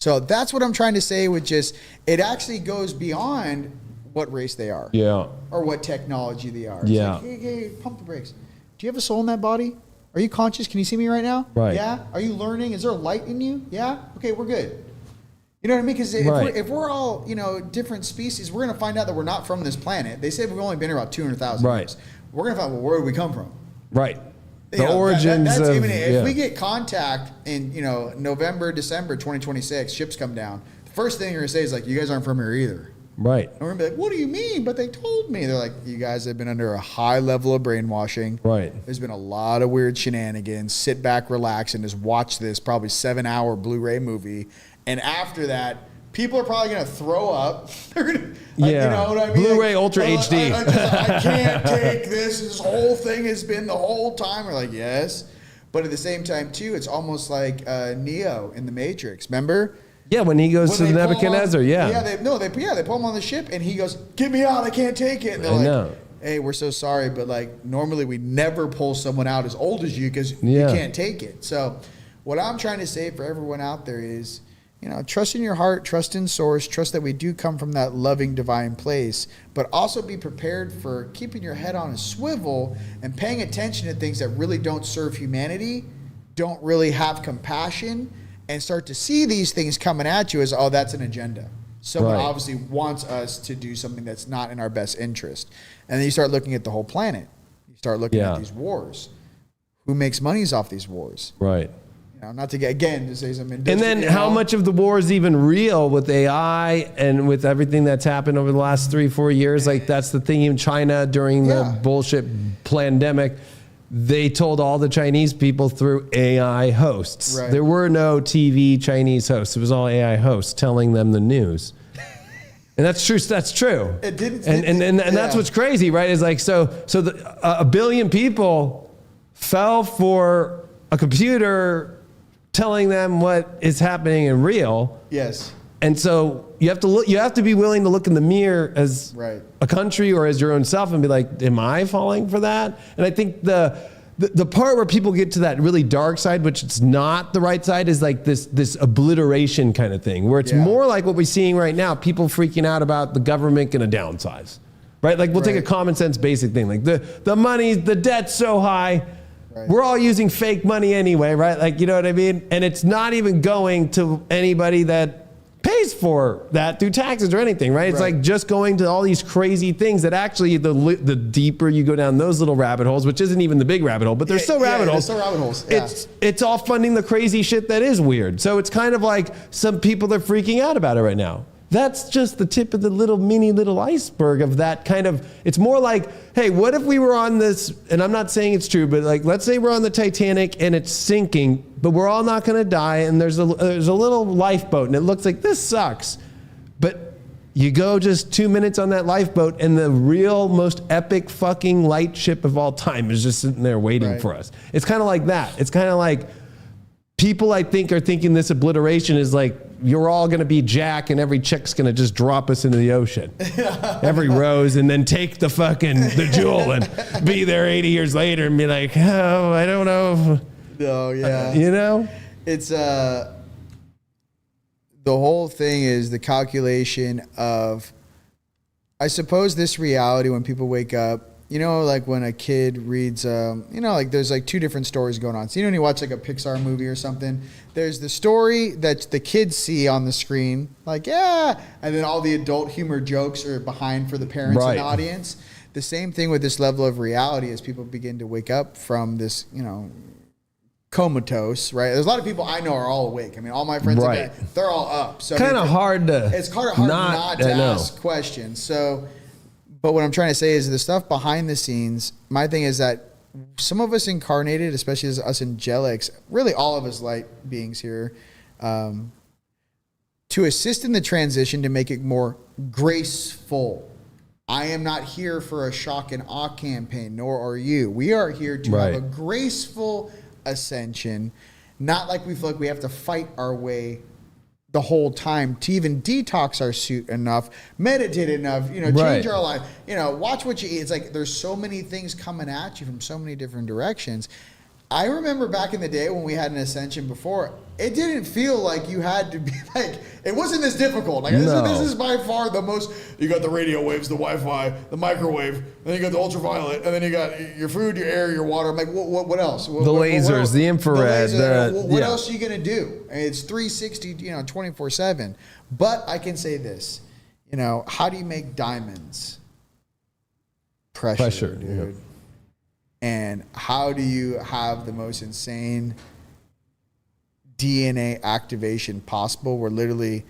So that's what I'm trying to say with just, it actually goes beyond what race they are, Yeah. or what technology they are. It's Yeah. like, hey, pump the brakes. Do you have a soul in that body? Are you conscious? Can you see me right now? Right. Yeah. Are you learning? Is there a light in you? Yeah. Okay, we're good. You know what I mean? Because if we're all different species, we're gonna find out that we're not from this planet. They say we've only been here about 200,000 Right. years. We're gonna find out, well, where did we come from? Right. You The know, origins that's of, imminent. If we get contact in November, December 2026, ships come down. The first thing you're gonna say is you guys aren't from here either. right. And we're gonna be like, what do you mean? But they told me. They're like, you guys have been under a high level of brainwashing. Right. There's been a lot of weird shenanigans. Sit back, relax, and just watch this probably 7-hour Blu-ray movie. And after that, people are probably gonna throw up. They're gonna, you know what I mean? Blu-ray Ultra HD. I can't take this. This whole thing has been the whole time. We're like, yes. But at the same time, too, it's almost like Neo in the Matrix. Remember? Yeah, when he goes When to they pull Nebuchadnezzar, him on- yeah. They pull him on the ship, and he goes, "Get me out! I can't take it." And they're I like, know. "Hey, we're so sorry, but normally we never pull someone out as old as you because you can't take it." So, what I'm trying to say for everyone out there is, trust in your heart, trust in source, trust that we do come from that loving divine place, but also be prepared for keeping your head on a swivel and paying attention to things that really don't serve humanity, don't really have compassion, and start to see these things coming at you as, oh, that's an agenda. Someone obviously wants us to do something that's not in our best interest. And then you start looking at the whole planet. You start looking at these wars. Who makes monies off these wars? Right. Not to get, again, to say something. And then how much of the war is even real with AI and with everything that's happened over the last 3-4 years? That's the thing in China during the bullshit pandemic. They told all the Chinese people through AI hosts. Right. There were no TV Chinese hosts. It was all AI hosts telling them the news. And that's true. That's true. It didn't. And that's what's crazy, right? Is a billion people fell for a computer telling them what is happening in real. Yes. And so you have to look. You have to be willing to look in the mirror as a country or as your own self and be like, "Am I falling for that?" And I think the the part where people get to that really dark side, which it's not the right side, is like this obliteration kind of thing, where it's more like what we're seeing right now, people freaking out about the government going to downsize, right? Like we'll take a common sense basic thing, like the money, the debt's so high, we're all using fake money anyway, right? Like, you know what I mean? And it's not even going to anybody that pays for that through taxes or anything, right? It's like just going to all these crazy things that actually the deeper you go down those little rabbit holes, which isn't even the big rabbit hole, but they're still rabbit holes. They're still rabbit holes. It's all funding the crazy shit that is weird. So it's kind of like some people are freaking out about it right now. That's just the tip of the little iceberg of that kind of, it's more like, hey, what if we were on this, and I'm not saying it's true, but like, let's say we're on the Titanic and it's sinking, but we're all not going to die. And there's a little lifeboat and it looks like this sucks. But you go just 2 minutes on that lifeboat and the real most epic fucking light ship of all time is just sitting there waiting for us. It's kind of like that. It's kind of like people I think are thinking this obliteration is like, you're all going to be Jack and every chick's going to just drop us into the ocean. Every rose, and then take the jewel and be there 80 years later and be like, oh, I don't know. No, yeah. You know? It's the whole thing is the calculation of, I suppose, this reality when people wake up. You know, like when a kid reads, like there's like two different stories going on. So, when you watch like a Pixar movie or something, there's the story that the kids see on the screen, like, and then all the adult humor jokes are behind for the parents and the audience. The same thing with this level of reality as people begin to wake up from this, comatose, right? There's a lot of people I know are all awake. I mean, all my friends, they're all up. So kind of hard to, it's kind of hard not to ask questions. So, but what I'm trying to say is the stuff behind the scenes, my thing is that some of us incarnated, especially as us angelics, really all of us light beings here, to assist in the transition to make it more graceful. I am not here for a shock and awe campaign, nor are you. We are here to have a graceful ascension, not like we feel like we have to fight our way the whole time to even detox our suit enough, meditate enough, change our life, watch what you eat. It's like there's so many things coming at you from so many different directions. I remember back in the day when we had an ascension before, it didn't feel like you had to be like, it wasn't this difficult. Like this is by far the most, you got the radio waves, the Wi-Fi, the microwave, then you got the ultraviolet, and then you got your food, your air, your water. I'm like, what else? The lasers, the infrared. What else are you going to do? And it's 360, 24/7. But I can say this, how do you make diamonds? Pressure, dude. Yeah. And how do you have the most insane DNA activation possible where literally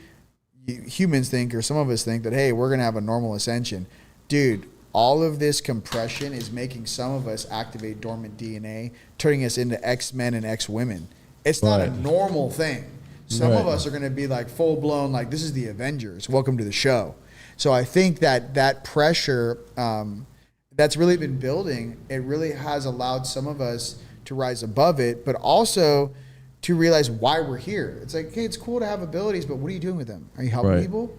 humans think, or some of us think that, hey, we're going to have a normal ascension. Dude, all of this compression is making some of us activate dormant DNA, turning us into X-men and X-women. It's not a normal thing. Some of us are going to be like full blown, like this is the Avengers. Welcome to the show. So I think that pressure, that's really been building, it really has allowed some of us to rise above it, but also to realize why we're here. It's like, hey, it's cool to have abilities, but what are you doing with them? Are you helping people?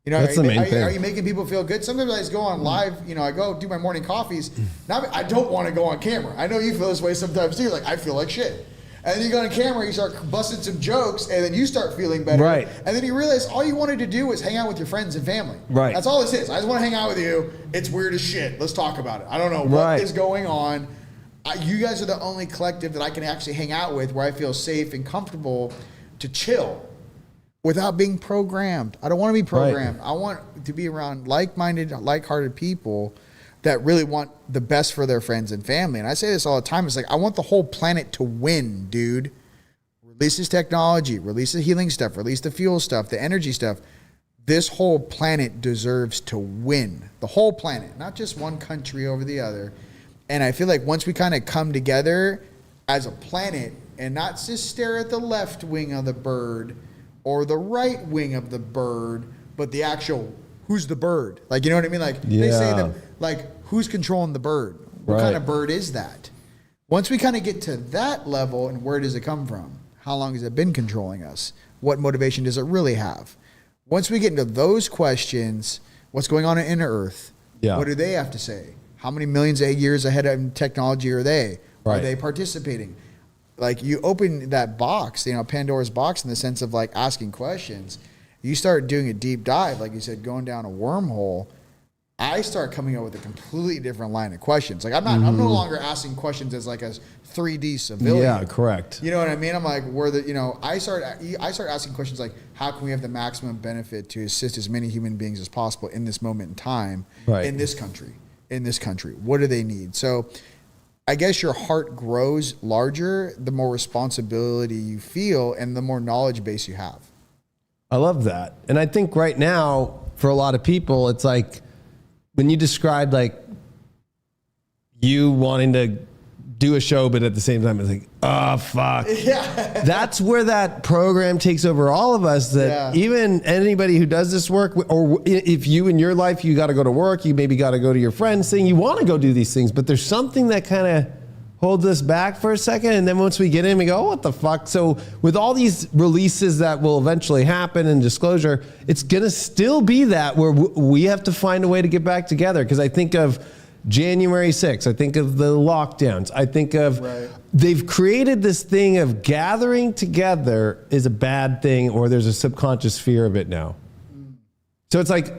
That's the main thing. Are you making people feel good? Sometimes I just go on live, I go do my morning coffees. Now I don't want to go on camera. I know you feel this way sometimes too. Like, I feel like shit. And then you go on camera, you start busting some jokes, and then you start feeling better. Right. And then you realize all you wanted to do was hang out with your friends and family. Right. That's all this is. I just want to hang out with you. It's weird as shit. Let's talk about it. I don't know what is going on. You guys are the only collective that I can actually hang out with where I feel safe and comfortable to chill without being programmed. I don't want to be programmed. I want to be around like-minded, like-hearted people that really want the best for their friends and family. And I say this all the time. It's like, I want the whole planet to win, dude. Release this technology, release the healing stuff, release the fuel stuff, the energy stuff. This whole planet deserves to win. The whole planet, not just one country over the other. And I feel like once we kind of come together as a planet and not just stare at the left wing of the bird or the right wing of the bird, but the actual, who's the bird? Like, you know what I mean? Like they say that, like, who's controlling the bird? What kind of bird is that? Once we kind of get to that level, and where does it come from? How long has it been controlling us? What motivation does it really have? Once we get into those questions, what's going on in inner Earth? What do they have to say? How many millions of years ahead of technology are they? Are Right. they participating? Like you open that box, Pandora's box in the sense of like asking questions. You start doing a deep dive, like you said, going down a wormhole. I start coming up with a completely different line of questions. Like I'm no longer asking questions as like a 3D civilian. Yeah, correct. You know what I mean? I'm like, I start asking questions like, how can we have the maximum benefit to assist as many human beings as possible in this moment in time, Right. in this country? What do they need? So I guess your heart grows larger the more responsibility you feel and the more knowledge base you have. I love that. And I think right now, for a lot of people, it's like when you described like you wanting to do a show, but at the same time, it's like, oh, fuck. Yeah. That's where that program takes over all of us, that even anybody who does this work, or if you in your life, you got to go to work, you maybe got to go to your friends thing, you want to go do these things, but there's something that kind of holds us back for a second. And then once we get in, we go, oh, what the fuck? So with all these releases that will eventually happen and disclosure, it's going to still be that where we have to find a way to get back together. Because I think of January 6th. I think of the lockdowns. I think of they've created this thing of gathering together is a bad thing, or there's a subconscious fear of it now. So it's like,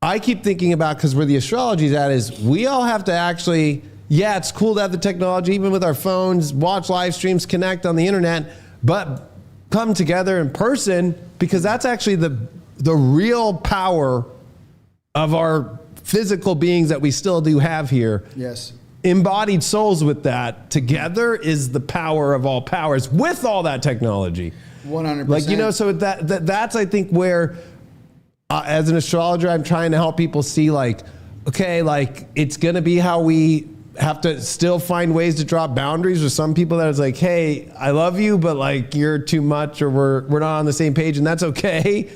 I keep thinking about, because where the astrology's at is we all have to actually, yeah, it's cool to have the technology, even with our phones, watch live streams, connect on the internet, but come together in person, because that's actually the real power of our physical beings that we still do have here. Yes. Embodied souls with that together is the power of all powers with all that technology. 100%. Like, so that's, I think, where as an astrologer, I'm trying to help people see like, okay, like it's going to be how we have to still find ways to drop boundaries with some people that it's like, hey, I love you, but like you're too much, or we're not on the same page, and that's okay.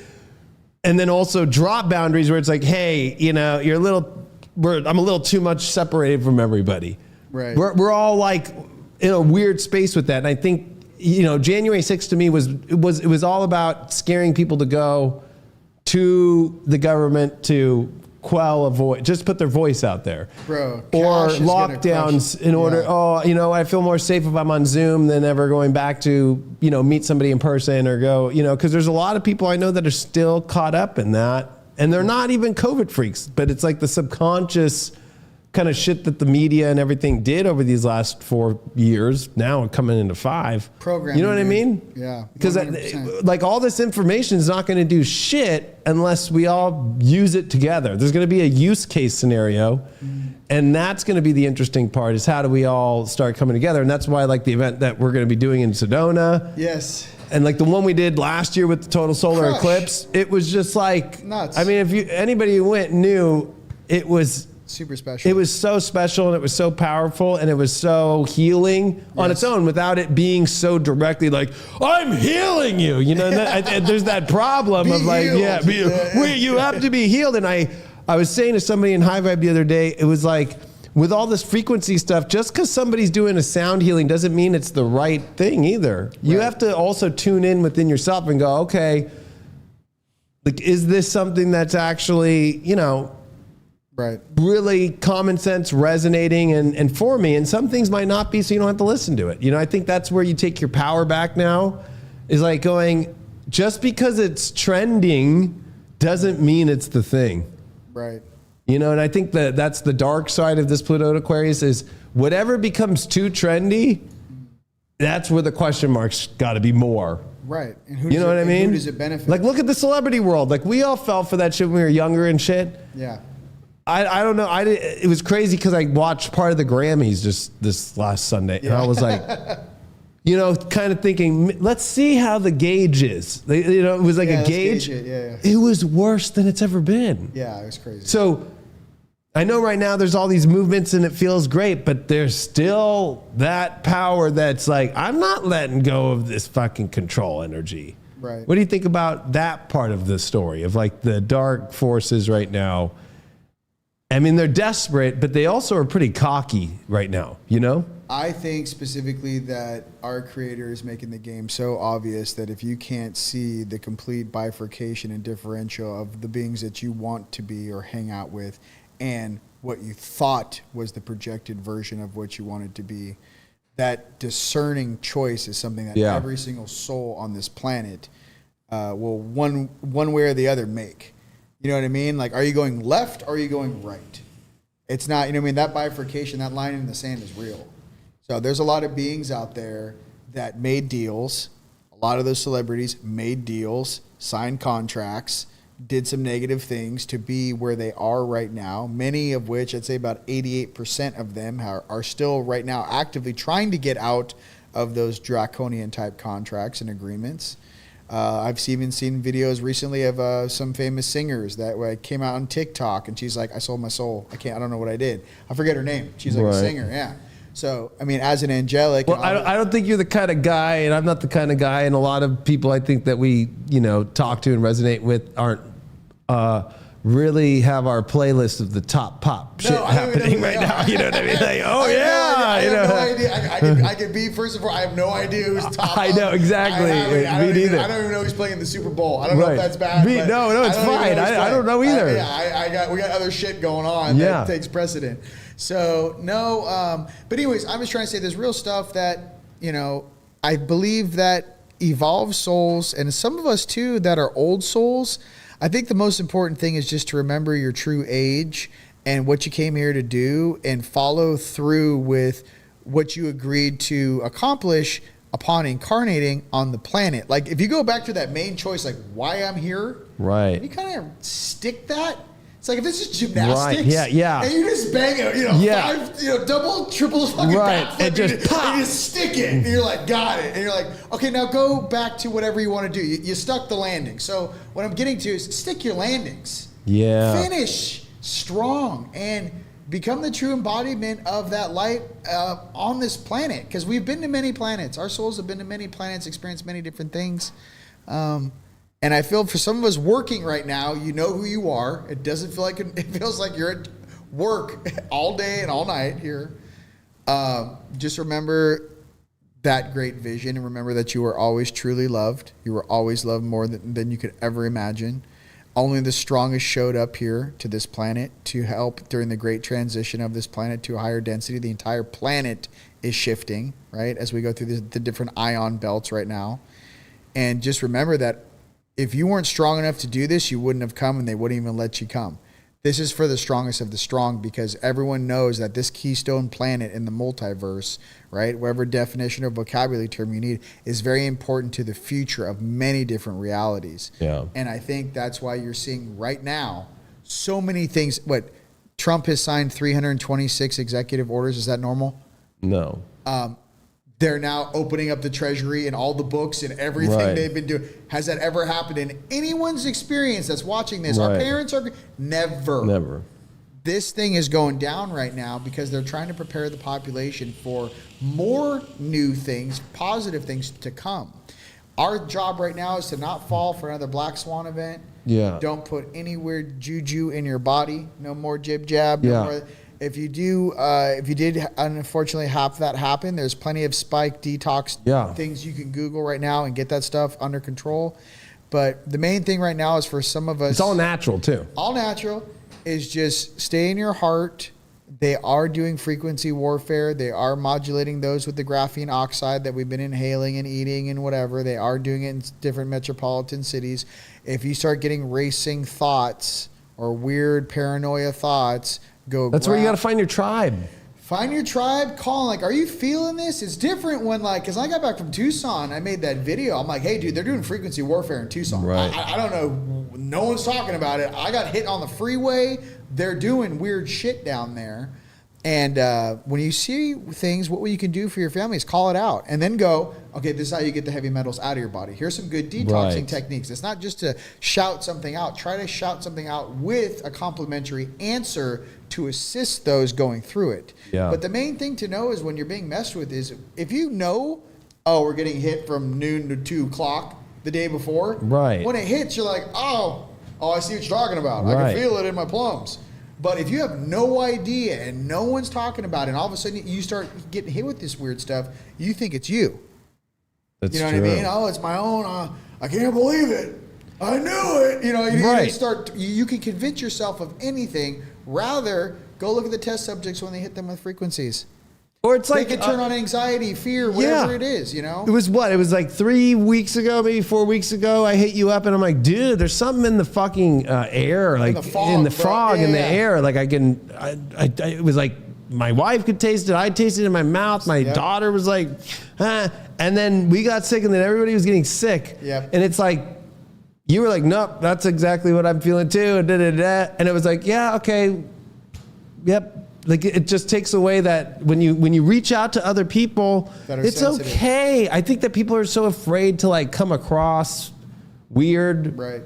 And then also drop boundaries where it's like, hey, I'm a little too much separated from everybody. Right. We're all like in a weird space with that. And I think, January 6th to me it was all about scaring people to go to the government to quell a voice, just put their voice out there. Bro, or lockdowns in order, I feel more safe if I'm on Zoom than ever going back to, meet somebody in person or go, because there's a lot of people I know that are still caught up in that, and they're not even COVID freaks, but it's like the subconscious kind of shit that the media and everything did over these last 4 years, now coming into 5. Programming. You know what I mean? Yeah. Because like all this information is not going to do shit unless we all use it together. There's going to be a use case scenario, and that's going to be the interesting part, is how do we all start coming together? And that's why I like the event that we're going to be doing in Sedona. Yes. And like the one we did last year with the total solar eclipse, it was just like nuts. I mean, anybody who went knew it was super special. It was so special, and it was so powerful, and it was so healing on its own, without it being so directly like, I'm healing you. And there's that problem of like, you have to be healed. And I was saying to somebody in High Vibe the other day, it was like, with all this frequency stuff, just because somebody's doing a sound healing doesn't mean it's the right thing either. Right. You have to also tune in within yourself and go, okay, like, is this something that's actually, right, really common sense resonating and for me? And some things might not be, so you don't have to listen to it. I think that's where you take your power back now, is like going, just because it's trending doesn't mean it's the thing. Right. And I think that's the dark side of this Pluto Aquarius, is whatever becomes too trendy, that's where the question marks got to be more. Right. And you know what I mean? Who does it benefit? Like, look at the celebrity world. Like, we all fell for that shit when we were younger and shit. Yeah. I don't know. It was crazy because I watched part of the Grammys just this last Sunday, and I was like, kind of thinking, let's see how the gauge is. It was like a gauge. It was worse than it's ever been. Yeah, it was crazy. So I know right now there's all these movements and it feels great, but there's still that power that's like, I'm not letting go of this fucking control energy. Right. What do you think about that part of the story of like the dark forces right now? I mean, they're desperate, but they also are pretty cocky right now, I think specifically that our creator is making the game so obvious that if you can't see the complete bifurcation and differential of the beings that you want to be or hang out with and what you thought was the projected version of what you wanted to be, that discerning choice is something that every single soul on this planet will one way or the other make. You know what I mean? Like, are you going left or are you going right? It's not, you know what I mean? That bifurcation, that line in the sand is real. So there's a lot of beings out there that made deals. A lot of those celebrities made deals, signed contracts, did some negative things to be where they are right now. Many of which, I'd say about 88% of them are still right now actively trying to get out of those draconian type contracts and agreements. I've even seen videos recently of some famous singers that came out on TikTok, and she's like, I sold my soul. I don't know what I did. I forget her name. She's like a singer. Yeah. So, I mean, as an angelic. Well, I don't think you're the kind of guy, and I'm not the kind of guy, and a lot of people I think that we, talk to and resonate with aren't really have our playlist of the top pop shit happening right now. You know what I mean? Like, I have no idea. I could be, first of all, I have no idea who's top. I know, exactly. Me neither. I don't even know who's playing in the Super Bowl. I don't know if that's bad. No, it's fine. I don't know either. We got other shit going on that takes precedent. So, no. But anyways, I'm just trying to say there's real stuff that, I believe that evolved souls, and some of us too that are old souls, I think the most important thing is just to remember your true age and what you came here to do, and follow through with what you agreed to accomplish upon incarnating on the planet. Like, if you go back to that main choice, like why I'm here, right? You kind of stick that. It's like if this is gymnastics, right? Yeah. And you just bang it, 5, double, triple, fucking backflip, and just pop, and you just stick it, and you're like, got it, and you're like, okay, now go back to whatever you want to do. You stuck the landing. So what I'm getting to is stick your landings. Yeah. Finish strong and become the true embodiment of that light on this planet. Because we've been to many planets. Our souls have been to many planets, experienced many different things. And I feel for some of us working right now, you know who you are. It doesn't feel like it feels like you're at work all day and all night here. Just remember that great vision, and remember that you were always truly loved. You were always loved more than you could ever imagine. Only the strongest showed up here to this planet to help during the great transition of this planet to a higher density. The entire planet is shifting, right, as we go through the different ion belts right now. And just remember that if you weren't strong enough to do this, you wouldn't have come, and they wouldn't even let you come. This is for the strongest of the strong, because everyone knows that this keystone planet in the multiverse, right, whatever definition or vocabulary term you need, is very important to the future of many different realities. Yeah. And I think that's why you're seeing right now so many things. What, Trump has signed 326 executive orders. Is that normal? No. They're now opening up the treasury and all the books and everything they've been doing. Has that ever happened in anyone's experience that's watching this? Our parents are never. This thing is going down right now because they're trying to prepare the population for more new things, positive things to come. Our job right now is to not fall for another black swan event. Yeah. Don't put any weird juju in your body. No more jib jab. No more. If you did unfortunately have that happen, there's plenty of spike detox things you can Google right now and get that stuff under control. But the main thing right now is for some of us, it's all natural too. All natural is just stay in your heart. They are doing frequency warfare. They are modulating those with the graphene oxide that we've been inhaling and eating and whatever. They are doing it in different metropolitan cities. If you start getting racing thoughts or weird paranoia thoughts, that's where you got to find your tribe. Find your tribe, call, like, are you feeling this? It's different when, like, because I got back from Tucson, I made that video. I'm like, hey, dude, they're doing frequency warfare in Tucson. Right. I don't know. No one's talking about it. I got hit on the freeway. They're doing weird shit down there. And when you see things, what you can do for your family is call it out and then go, okay, this is how you get the heavy metals out of your body. Here's some good detoxing techniques. It's not just to shout something out. Try to shout something out with a complimentary answer to assist those going through it. Yeah. But the main thing to know is when you're being messed with is if you know, oh, we're getting hit from noon to 2 o'clock the day before. Right. When it hits, you're like, oh, I see what you're talking about. I can feel it in my plums. But if you have no idea and no one's talking about it, and all of a sudden you start getting hit with this weird stuff, you think it's you. You know what I mean? Oh, it's my own. I can't believe it. I knew it. You can convince yourself of anything. Rather, go look at the test subjects when they hit them with frequencies. Or it's like they could turn on anxiety, fear, whatever it is, you know? It was what? It was like 3 weeks ago, maybe 4 weeks ago. I hit you up and I'm like, dude, there's something in the fucking air, like in the fog, in the air. Like it was like my wife could taste it. I tasted it in my mouth. My daughter was like, ah. And then we got sick and then everybody was getting sick. Yep. And it's like, you were like, nope, that's exactly what I'm feeling too. And it was like, yeah, okay. Yep. Like it just takes away that when you reach out to other people, it's sensitive. Okay. I think that people are so afraid to like come across weird. Right.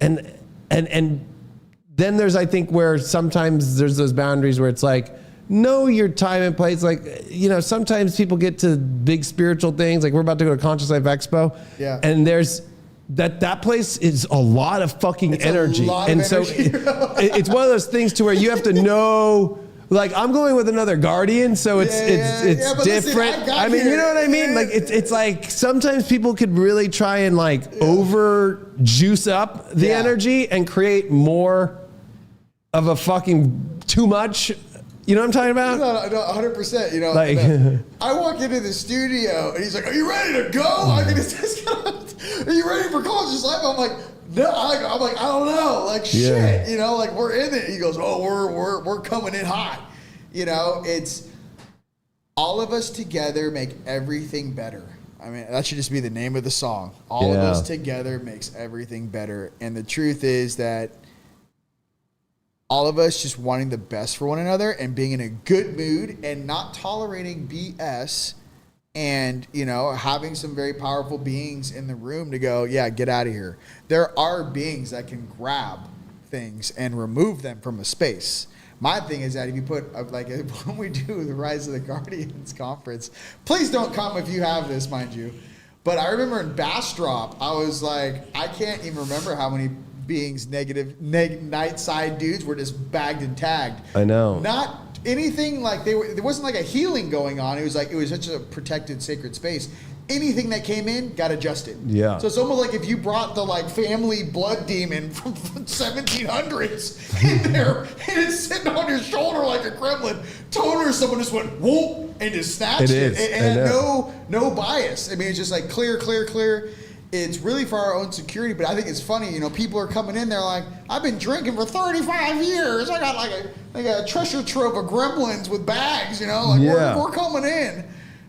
And then there's, I think, where sometimes there's those boundaries where it's like, know your time and place. Like, you know, sometimes people get to big spiritual things. Like we're about to go to Conscious Life Expo. Yeah. And there's that place is a lot of fucking energy. So it's one of those things to where you have to know. Like I'm going with another guardian, so it's different. Listen, I mean, you know what I mean? Like it's like sometimes people could really try and like over juice up the energy and create more of a fucking too much. You know what I'm talking about? No, 100%. You know, like I walk into the studio and he's like, "Are you ready to go?" I mean, are you ready for Conscious Life? I'm like, no, I'm like, I don't know, like shit, you know, like we're in it. He goes, oh, we're coming in hot, you know. It's all of us together make everything better. I mean, that should just be the name of the song. All of us together makes everything better. And the truth is that all of us just wanting the best for one another and being in a good mood and not tolerating BS. And, you know, having some very powerful beings in the room to go, yeah, get out of here. There are beings that can grab things and remove them from a space. My thing is that if you put, like, when we do the Rise of the Guardians conference, please don't come if you have this, mind you. But I remember in Bastrop, I was like, I can't even remember how many beings, night side dudes were just bagged and tagged. I know. Not anything like there wasn't like a healing going on. It was like, it was such a protected sacred space. Anything that came in got adjusted. Yeah. So it's almost like if you brought the like family blood demon from 1700s in there and it's sitting on your shoulder like a gremlin, toner, someone just went whoop and just snatched it. And no bias. I mean, it's just like clear. It's really for our own security, but I think it's funny, you know, people are coming in there like, I've been drinking for 35 years. I got like a treasure trove of gremlins with bags, you know, like we're coming in.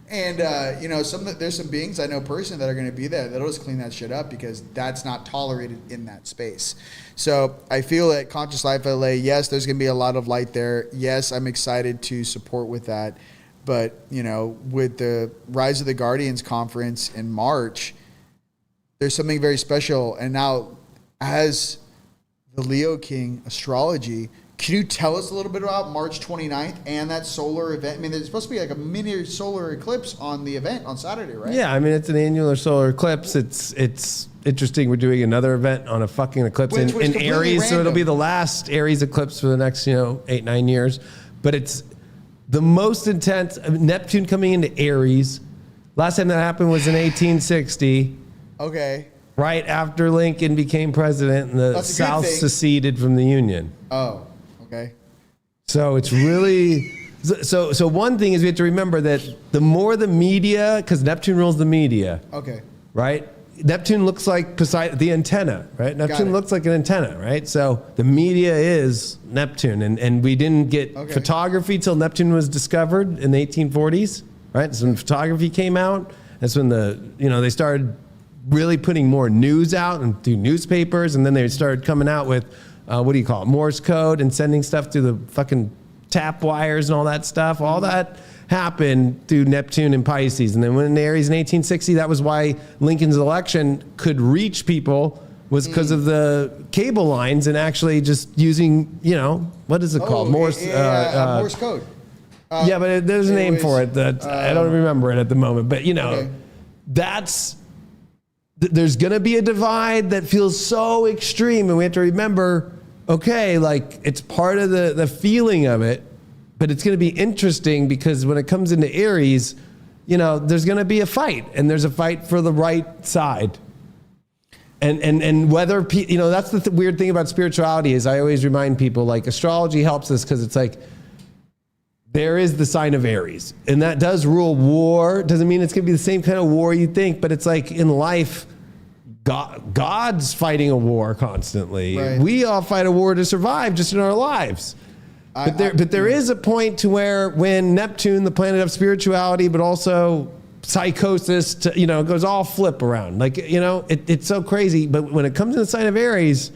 And, you know, there's some beings I know personally that are going to be there that'll just clean that shit up because that's not tolerated in that space. So I feel that Conscious Life LA, yes, there's going to be a lot of light there. Yes, I'm excited to support with that. But, you know, with the Rise of the Guardians conference in March, there's something very special. And now, as the Leo King astrology, can you tell us a little bit about March 29th and that solar event? I mean, there's supposed to be like a mini solar eclipse on the event on Saturday, right? Yeah, I mean, it's an annular solar eclipse. It's interesting. We're doing another event on a fucking eclipse in Aries, random. So it'll be the last Aries eclipse for the next, 8-9 years. But it's the most intense. Neptune coming into Aries. Last time that happened was in 1860. Okay. Right after Lincoln became president and the South seceded from the Union. Oh, okay. So it's really... So one thing is we have to remember that the more the media, because Neptune rules the media. Okay. Right? Neptune looks like Poseidon, the antenna, right? Neptune looks like an antenna, right? So the media is Neptune. And we didn't get photography till Neptune was discovered in the 1840s, right? That's when photography came out. That's when they started really putting more news out and through newspapers, and then they started coming out with Morse code and sending stuff through the fucking tap wires and all that stuff. All that happened through Neptune and Pisces. And then when in Aries in 1860, that was why Lincoln's election could reach people, was because of the cable lines and actually just using, what is it called? Morse code. But there's a name for it that I don't remember it at the moment. But, there's going to be a divide that feels so extreme. And we have to remember, it's part of the feeling of it, but it's going to be interesting because when it comes into Aries, there's going to be a fight, and there's a fight for the right side. And whether, that's the weird thing about spirituality is I always remind people, like, astrology helps us because it's like, there is the sign of Aries, and that does rule war. Doesn't mean it's going to be the same kind of war you think, but it's like in life, God's fighting a war constantly. Right. We all fight a war to survive just in our lives. But there is a point to where when Neptune, the planet of spirituality, but also psychosis, goes all flip around. Like, it's so crazy. But when it comes to the sign of Aries,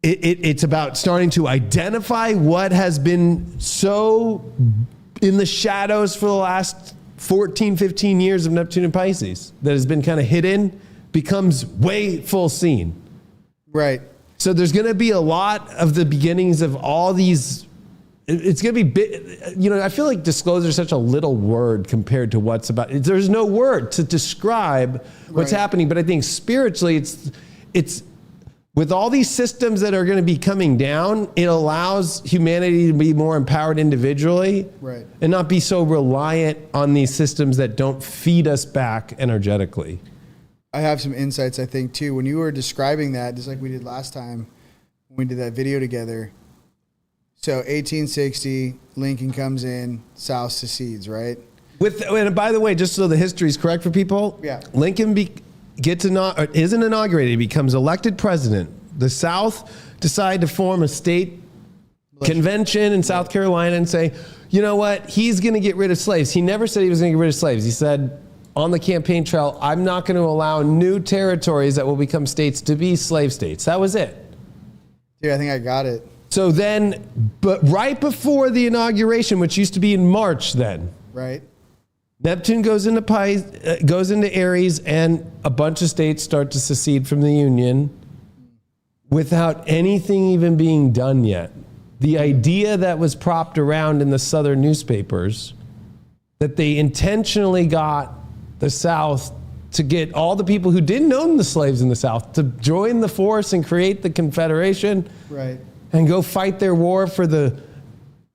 it's about starting to identify what has been so in the shadows for the last 14, 15 years of Neptune and Pisces that has been kind of hidden, becomes way full scene. Right. So there's going to be a lot of the beginnings of all these. It's going to be, I feel like disclosure is such a little word compared to what's about. There's no word to describe what's happening, but I think spiritually it's with all these systems that are going to be coming down, it allows humanity to be more empowered individually, right, and not be so reliant on these systems that don't feed us back energetically. I have some insights, I think, too. When you were describing that, just like we did last time when we did that video together. So 1860, Lincoln comes in, South secedes, right? And by the way, just so the history is correct for people, Lincoln isn't inaugurated. He becomes elected president. The South decide to form a state convention in South Carolina and say, you know what, he's going to get rid of slaves. He never said he was going to get rid of slaves. He said on the campaign trail, I'm not going to allow new territories that will become states to be slave states. That was it. Dude, I think I got it. So then, but right before the inauguration, which used to be in March then, right, Neptune goes into Aries, and a bunch of states start to secede from the Union without anything even being done yet. The idea that was propped around in the Southern newspapers that they intentionally got the South to get all the people who didn't own the slaves in the South to join the force and create the Confederation, right, and go fight their war for the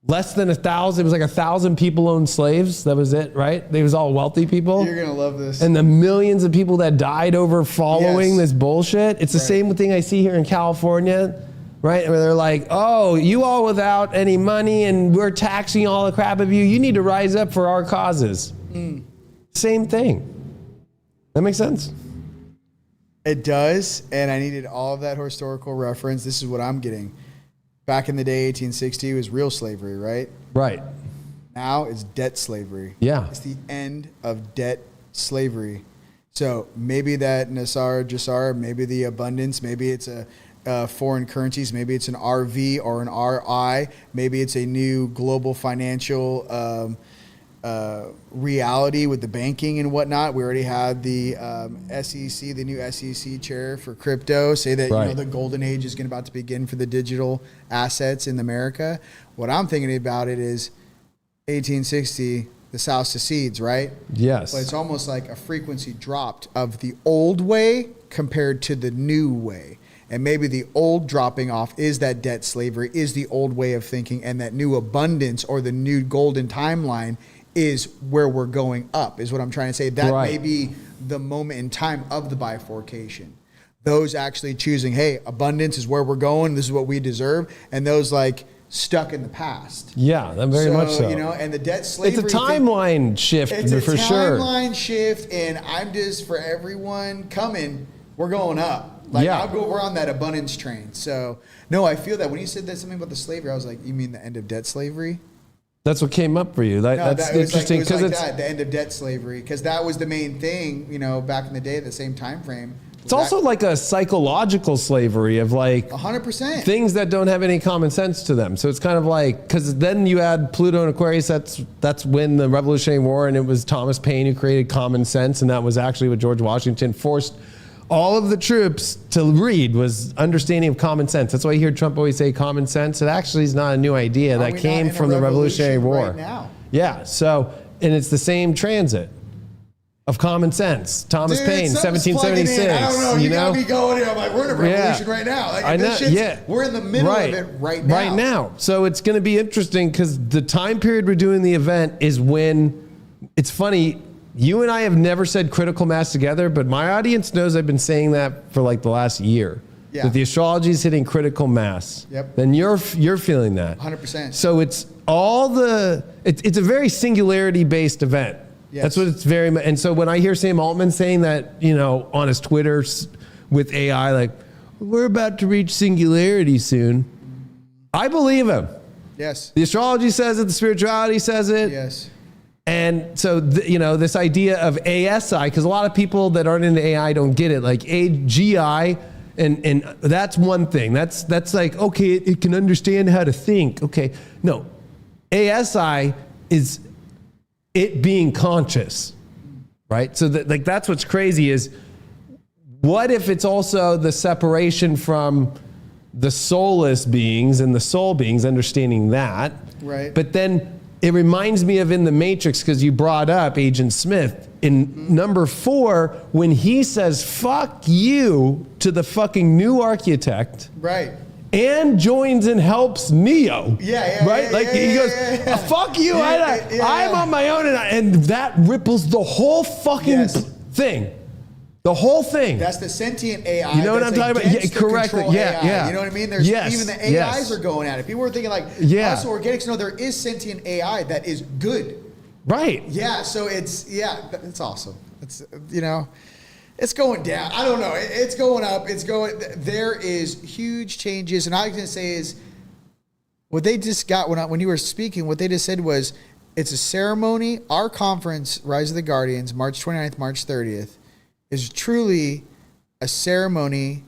less than 1,000. It was like 1,000 people owned slaves. That was it, right? They was all wealthy people. You're going to love this. And the millions of people that died over following this bullshit. It's the same thing I see here in California, right? Where they're like, oh, you all without any money and we're taxing all the crap of you. You need to rise up for our causes. Same thing. That makes sense? It does. And I needed all of that historical reference. This is what I'm getting. Back in the day, 1860 was real slavery, right? Right. Now it's debt slavery. Yeah. It's the end of debt slavery. So maybe that Nasar Jasar, maybe the abundance, maybe it's a foreign currencies, maybe it's an RV or an RI, maybe it's a new global financial reality with the banking and whatnot. We already had the SEC, the new SEC chair for crypto, say that the golden age is about to begin for the digital assets in America. What I'm thinking about it is 1860, the South secedes, right? Yes. But it's almost like a frequency dropped of the old way compared to the new way. And maybe the old dropping off is that debt slavery, is the old way of thinking, and that new abundance or the new golden timeline is where we're going up, is what I'm trying to say. That may be the moment in time of the bifurcation. Those actually choosing, hey, abundance is where we're going, this is what we deserve, and those like stuck in the past. Yeah, that very much so. And the debt slavery. It's a timeline shift for sure. It's a timeline shift, and I'm just, for everyone coming, we're going up. We're on that abundance train. So, no, I feel that when you said that something about the slavery, I was like, you mean the end of debt slavery? That's what came up for you. That's interesting because it's the end of debt slavery, because that was the main thing, back in the day, the same time frame. It's also like a psychological slavery of like 100% things that don't have any common sense to them. So it's kind of like, because then you add Pluto and Aquarius. That's when the Revolutionary War, and it was Thomas Paine who created common sense, and that was actually what George Washington forced all of the troops to read, was understanding of common sense. That's why you hear Trump always say common sense. It actually is not a new idea. That came from the Revolutionary War. Right now? Yeah. So, and it's the same transit of common sense. Thomas Paine, 1776. I don't know. You got me going here. I'm like, we're in a revolution right now. Like, I know. We're in the middle of it right now. Right now. So it's going to be interesting because the time period we're doing the event is when, it's funny, you and I have never said critical mass together, but my audience knows I've been saying that for like the last year. Yeah. That the astrology is hitting critical mass. Yep. Then you're feeling that. 100%. So it's it's a very singularity based event. Yes. That's what it's very much. And so when I hear Sam Altman saying that, on his Twitter with AI, like, we're about to reach singularity soon, I believe him. Yes. The astrology says it, the spirituality says it. Yes. And so, this idea of ASI, because a lot of people that aren't into AI don't get it, like AGI, and that's one thing. That's like, okay, it can understand how to think. Okay. No, ASI is it being conscious, right? So that's what's crazy is, what if it's also the separation from the soulless beings and the soul beings, understanding that. Right. But then it reminds me of in The Matrix, because you brought up Agent Smith in number 4, when he says, fuck you to the fucking new architect. Right. And joins and helps Neo. Yeah. Right? He goes, fuck you. I'm on my own. And that ripples the whole fucking thing. The whole thing. That's the sentient AI. You know what I'm talking about? Yeah, correct. Yeah. You know what I mean? There's even the AIs are going at it. People are thinking like, us organics. No, there is sentient AI that is good. Right. Yeah. So it's awesome. It's it's going down. I don't know. It's going up. There is huge changes, and all I can say is, what they just got when you were speaking, what they just said was, it's a ceremony. Our conference, Rise of the Guardians, March 29th, March 30th. Is truly a ceremony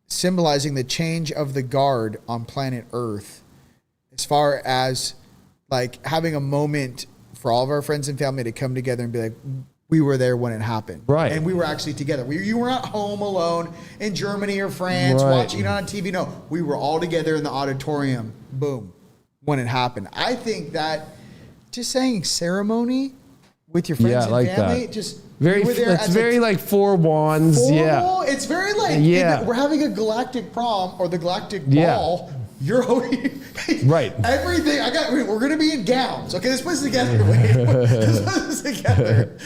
symbolizing the change of the guard on planet Earth, as far as like having a moment for all of our friends and family to come together and be like, we were there when it happened. Right. And we were actually together. You were not home alone in Germany or France watching it on TV. No, we were all together in the auditorium, boom, when it happened. I think that just saying ceremony with your friends and family, just... It's very like 4 wands. Formal. It's very like we're having a galactic prom or the galactic ball. You're holding right. Everything. We're gonna be in gowns. Okay, let's put this together. Let's put this together.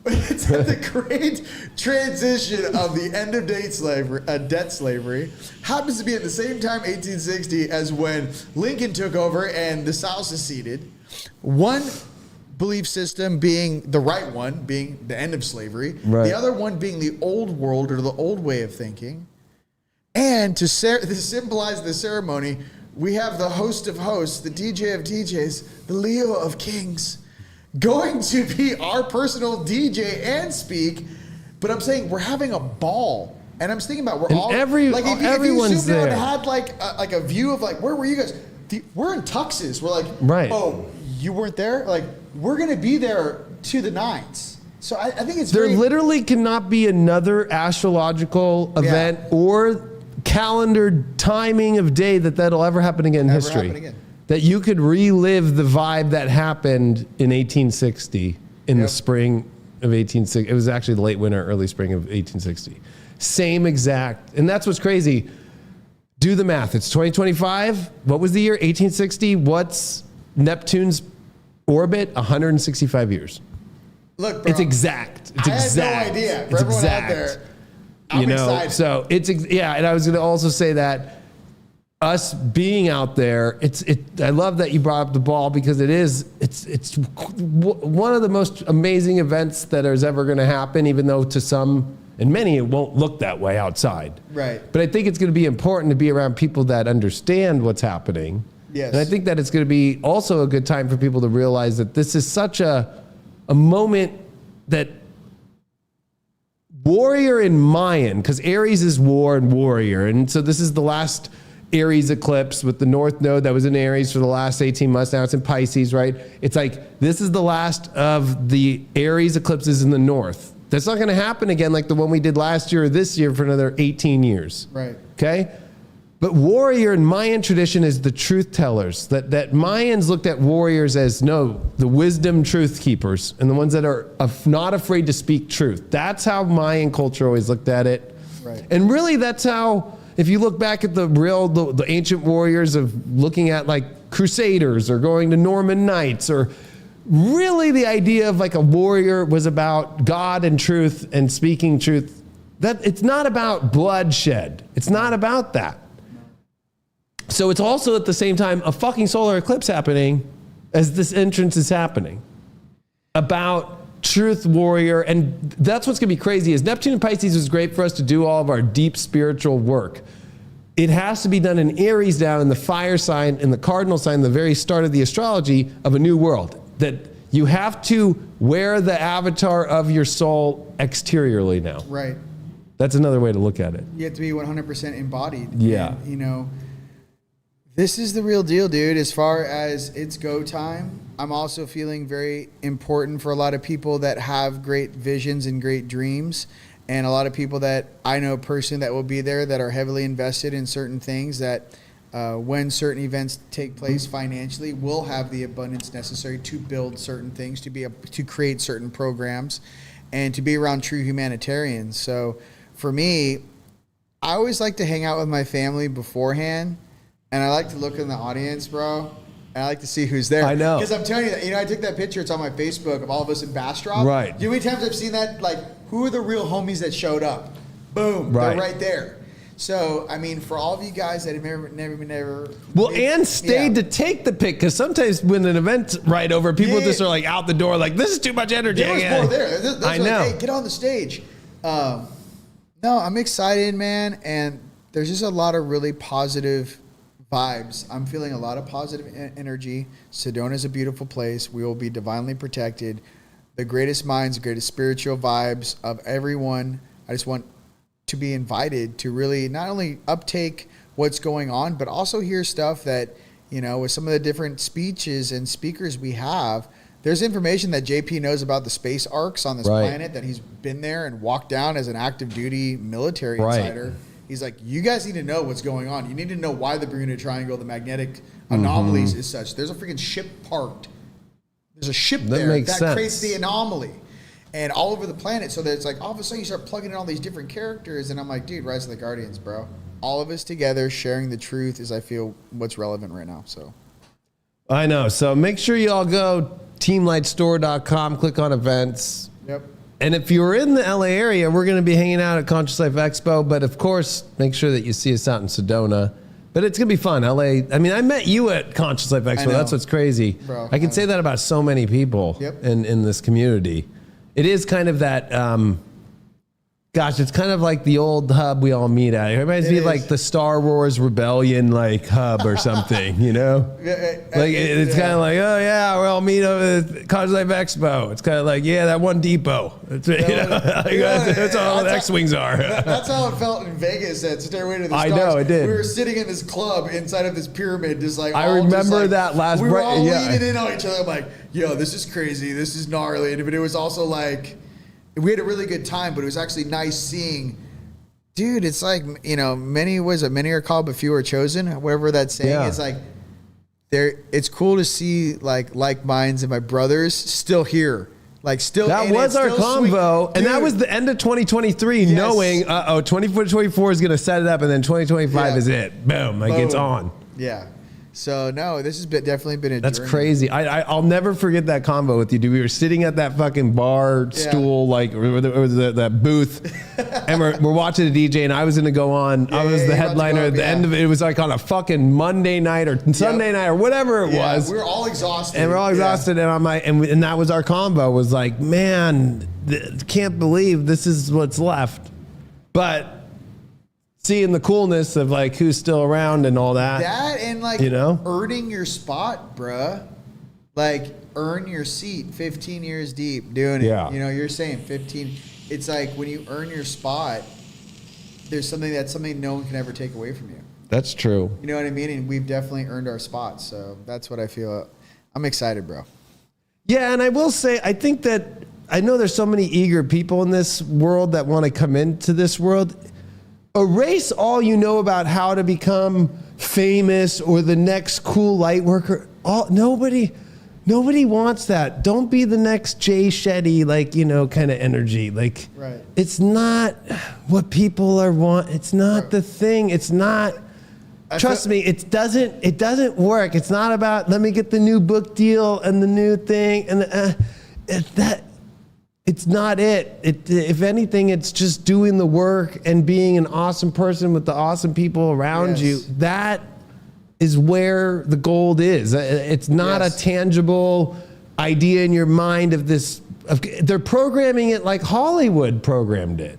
It's at the great transition of the end of debt slavery. Happens to be at the same time, 1860, as when Lincoln took over and the South seceded. One belief system being the right one, being the end of slavery. Right. The other one being the old world or the old way of thinking. And to symbolize the ceremony, we have the host of hosts, the DJ of DJs, the Leo of Kings, going to be our personal DJ and speak. But I'm saying we're having a ball. And I'm thinking about everyone's there. Had like a view of like, where were you guys? We're in tuxes. We're like, oh, you weren't there? Like, we're going to be there to the nines. So I think it's there literally cannot be another astrological event or calendar timing of day that'll ever happen again in history. That you could relive the vibe that happened in 1860 in the spring of 1860. It was actually the late winter, early spring of 1860. Same exact. And that's what's crazy. Do the math. It's 2025. What was the year? 1860. What's Neptune's orbit? 165 years. Look, bro, it's exact. It's exact. I had no idea. For it's everyone exact. out there, I'm excited. So it's and I was going to also say that us being out there, I love that you brought up the ball, because it's one of the most amazing events that is ever going to happen, even though to some and many it won't look that way outside. Right. But I think it's going to be important to be around people that understand what's happening. Yes. And I think that it's going to be also a good time for people to realize that this is such a moment that warrior in Mayan, because Aries is war and warrior. And so this is the last Aries eclipse with the North Node that was in Aries for the last 18 months. Now it's in Pisces, right? It's like, this is the last of the Aries eclipses in the North. That's not going to happen again like the one we did last year or this year for another 18 years. Right. Okay? But warrior in Mayan tradition is the truth tellers. That Mayans looked at warriors as, the wisdom truth keepers, and the ones that are not afraid to speak truth. That's how Mayan culture always looked at it. Right. And really that's how, if you look back at the ancient warriors of looking at like crusaders or going to Norman knights, or really the idea of like a warrior was about God and truth and speaking truth. That it's not about bloodshed. It's not about that. So it's also at the same time a fucking solar eclipse happening as this entrance is happening about truth warrior. And that's what's going to be crazy is Neptune and Pisces is great for us to do all of our deep spiritual work. It has to be done in Aries down in the fire sign, in the cardinal sign, the very start of the astrology of a new world. That you have to wear the avatar of your soul exteriorly now. Right. That's another way to look at it. You have to be 100% embodied. Yeah. And, you know, this is the real deal, dude. As far as it's go time, I'm also feeling very important for a lot of people that have great visions and great dreams. And a lot of people that I know personally that will be there that are heavily invested in certain things that when certain events take place financially will have the abundance necessary to build certain things, to be able to create certain programs and to be around true humanitarians. So for me, I always like to hang out with my family beforehand, and I like to look in the audience, bro. And I like to see who's there. I know. Because I'm telling you, I took that picture. It's on my Facebook of all of us in Bastrop. Right. Do you know how many times I've seen that? Like, who are the real homies that showed up? Boom. Right. They're right there. So, I mean, for all of you guys that have never. Well, and stayed to take the pic, because sometimes when an event's right over, people just are like out the door, like, this is too much energy. There was more there. Those I were know. Like, hey, get on the stage. No, I'm excited, man. And there's just a lot of really positive vibes. I'm feeling a lot of positive energy. Sedona is a beautiful place. We will be divinely protected. The greatest minds, the greatest spiritual vibes of everyone. I just want to be invited to really not only uptake what's going on, but also hear stuff that, you know, with some of the different speeches and speakers we have, there's information that JP knows about the space arcs on this planet, that he's been there and walked down as an active duty military insider. He's like, you guys need to know what's going on. You need to know why the Bermuda Triangle, the magnetic anomalies is such. There's a freaking ship parked. There's a ship there that creates the anomaly. And all over the planet. So that it's like, all of a sudden you start plugging in all these different characters. And I'm like, dude, Rise of the Guardians, bro. All of us together sharing the truth is, I feel, what's relevant right now. So I know. So make sure you all go teamlightstore.com, click on events. Yep. And if you're in the LA area, we're going to be hanging out at Conscious Life Expo. But of course, make sure that you see us out in Sedona. But it's going to be fun. LA, I mean, I met you at Conscious Life Expo. That's what's crazy. Bro, I can say that about so many people in this community. It is kind of that, it's kind of like the old hub we all meet at. It reminds me of like the Star Wars Rebellion like hub or something, you know? Like it's kind of like, oh yeah, we'll all meet over the Conscious Life Expo. It's kind of like, yeah, that one depot. That's all the X-Wings are. That's how it felt in Vegas at Stairway to the Stars. I know, it did. We were sitting in this club inside of this pyramid, just like, I remember that last we were all yeah. leaning in on each other. I'm like, yo, this is crazy. This is gnarly. But it was also like, we had a really good time, but it was actually nice seeing, dude, it's like, you know, many are called, but few are chosen, whatever that's saying. Yeah. It's like, it's cool to see like minds and my brothers still here. Like still, that was our convo, and that was the end of 2023. Yes. Knowing, 2024 is going to set it up, and then 2025 is it. Boom, like it's on. Yeah. So no, this has definitely been a That's journey. crazy. I'll never forget that convo with you, dude. We were sitting at that fucking bar stool, like or that booth, and we're watching the DJ, and I was going to go on. I was the headliner at the end of it. It was like on a fucking Monday night or Sunday night or whatever it was. We were all exhausted. And we're all exhausted, and I'm like, and that was our convo. Was like, man, can't believe this is what's left, but. Seeing the coolness of like who's still around and all that. That and like, you know, earning your spot, bruh. Like earn your seat 15 years deep doing it. Yeah. You know, you're saying 15. It's like when you earn your spot, there's something no one can ever take away from you. That's true. You know what I mean? And we've definitely earned our spots. So that's what I feel. I'm excited, bro. Yeah. And I will say, I think that I know there's so many eager people in this world that want to come into this world. Erase all you know about how to become famous or the next cool light worker. Nobody wants that. Don't be the next Jay Shetty, like, you know, kind of energy. Like, It's not what people are want. It's not the thing. It's not. Trust me, it doesn't work. It's not about let me get the new book deal and the new thing and It's not it. If anything, it's just doing the work and being an awesome person with the awesome people around you. That is where the gold is. It's not a tangible idea in your mind of this. They're programming it like Hollywood programmed it.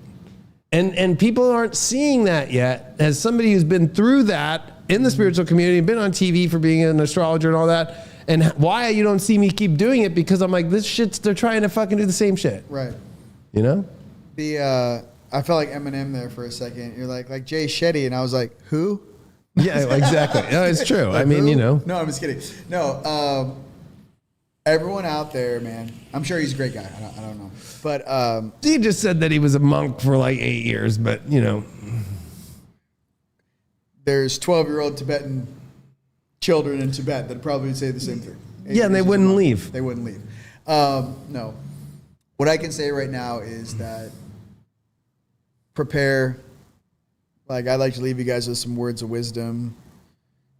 And people aren't seeing that yet. As somebody who's been through that in the spiritual community, been on TV for being an astrologer and all that, and why you don't see me keep doing it, because I'm like, they're trying to fucking do the same shit. Right. You know? I felt like Eminem there for a second. You're like Jay Shetty, and I was like, who? Yeah, exactly. No, it's true. Like, I mean, who? you know. No, I'm just kidding. No, everyone out there, man. I'm sure he's a great guy. I don't know. But He just said that he was a monk for like 8 years, but, you know. There's 12-year-old Tibetan children in Tibet that probably would say the same thing. Yeah, and they wouldn't leave. They wouldn't leave. No. What I can say right now is that prepare. Like, I'd like to leave you guys with some words of wisdom.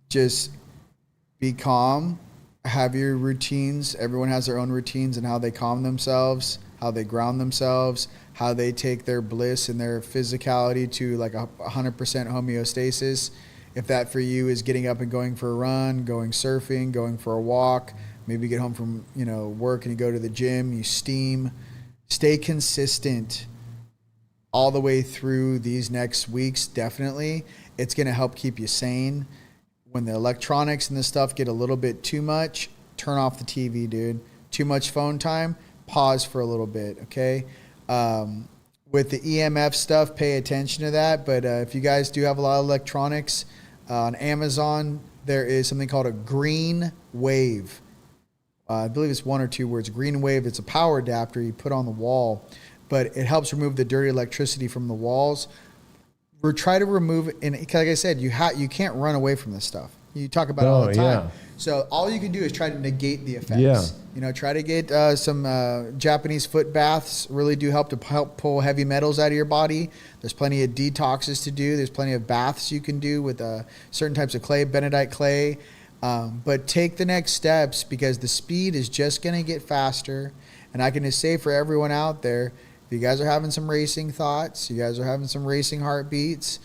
Just be calm. Have your routines. Everyone has their own routines and how they calm themselves, how they ground themselves, how they take their bliss and their physicality to like 100% homeostasis. If that for you is getting up and going for a run, going surfing, going for a walk, maybe you get home from work and you go to the gym, you steam. Stay consistent all the way through these next weeks. Definitely, it's going to help keep you sane. When the electronics and the stuff get a little bit too much, turn off the TV, dude. Too much phone time, pause for a little bit, okay? With the EMF stuff, pay attention to that. But if you guys do have a lot of electronics, on Amazon, there is something called a green wave. I believe it's 1 or 2 words. Green wave, it's a power adapter you put on the wall, but it helps remove the dirty electricity from the walls. We're trying to remove, and like I said, you can't run away from this stuff. You talk about it all the time. Yeah. So all you can do is try to negate the effects. Yeah. Try to get some Japanese foot baths. Really do help pull heavy metals out of your body. There's plenty of detoxes to do. There's plenty of baths you can do with certain types of clay, bentonite clay. But take the next steps, because the speed is just going to get faster. And I can just say for everyone out there, if you guys are having some racing thoughts, you guys are having some racing heartbeats,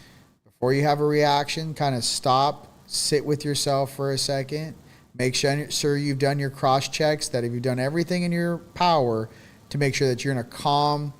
before you have a reaction, kind of stop, sit with yourself for a second. Make sure you've done your cross checks, that if you've done everything in your power to make sure that you're in a calm,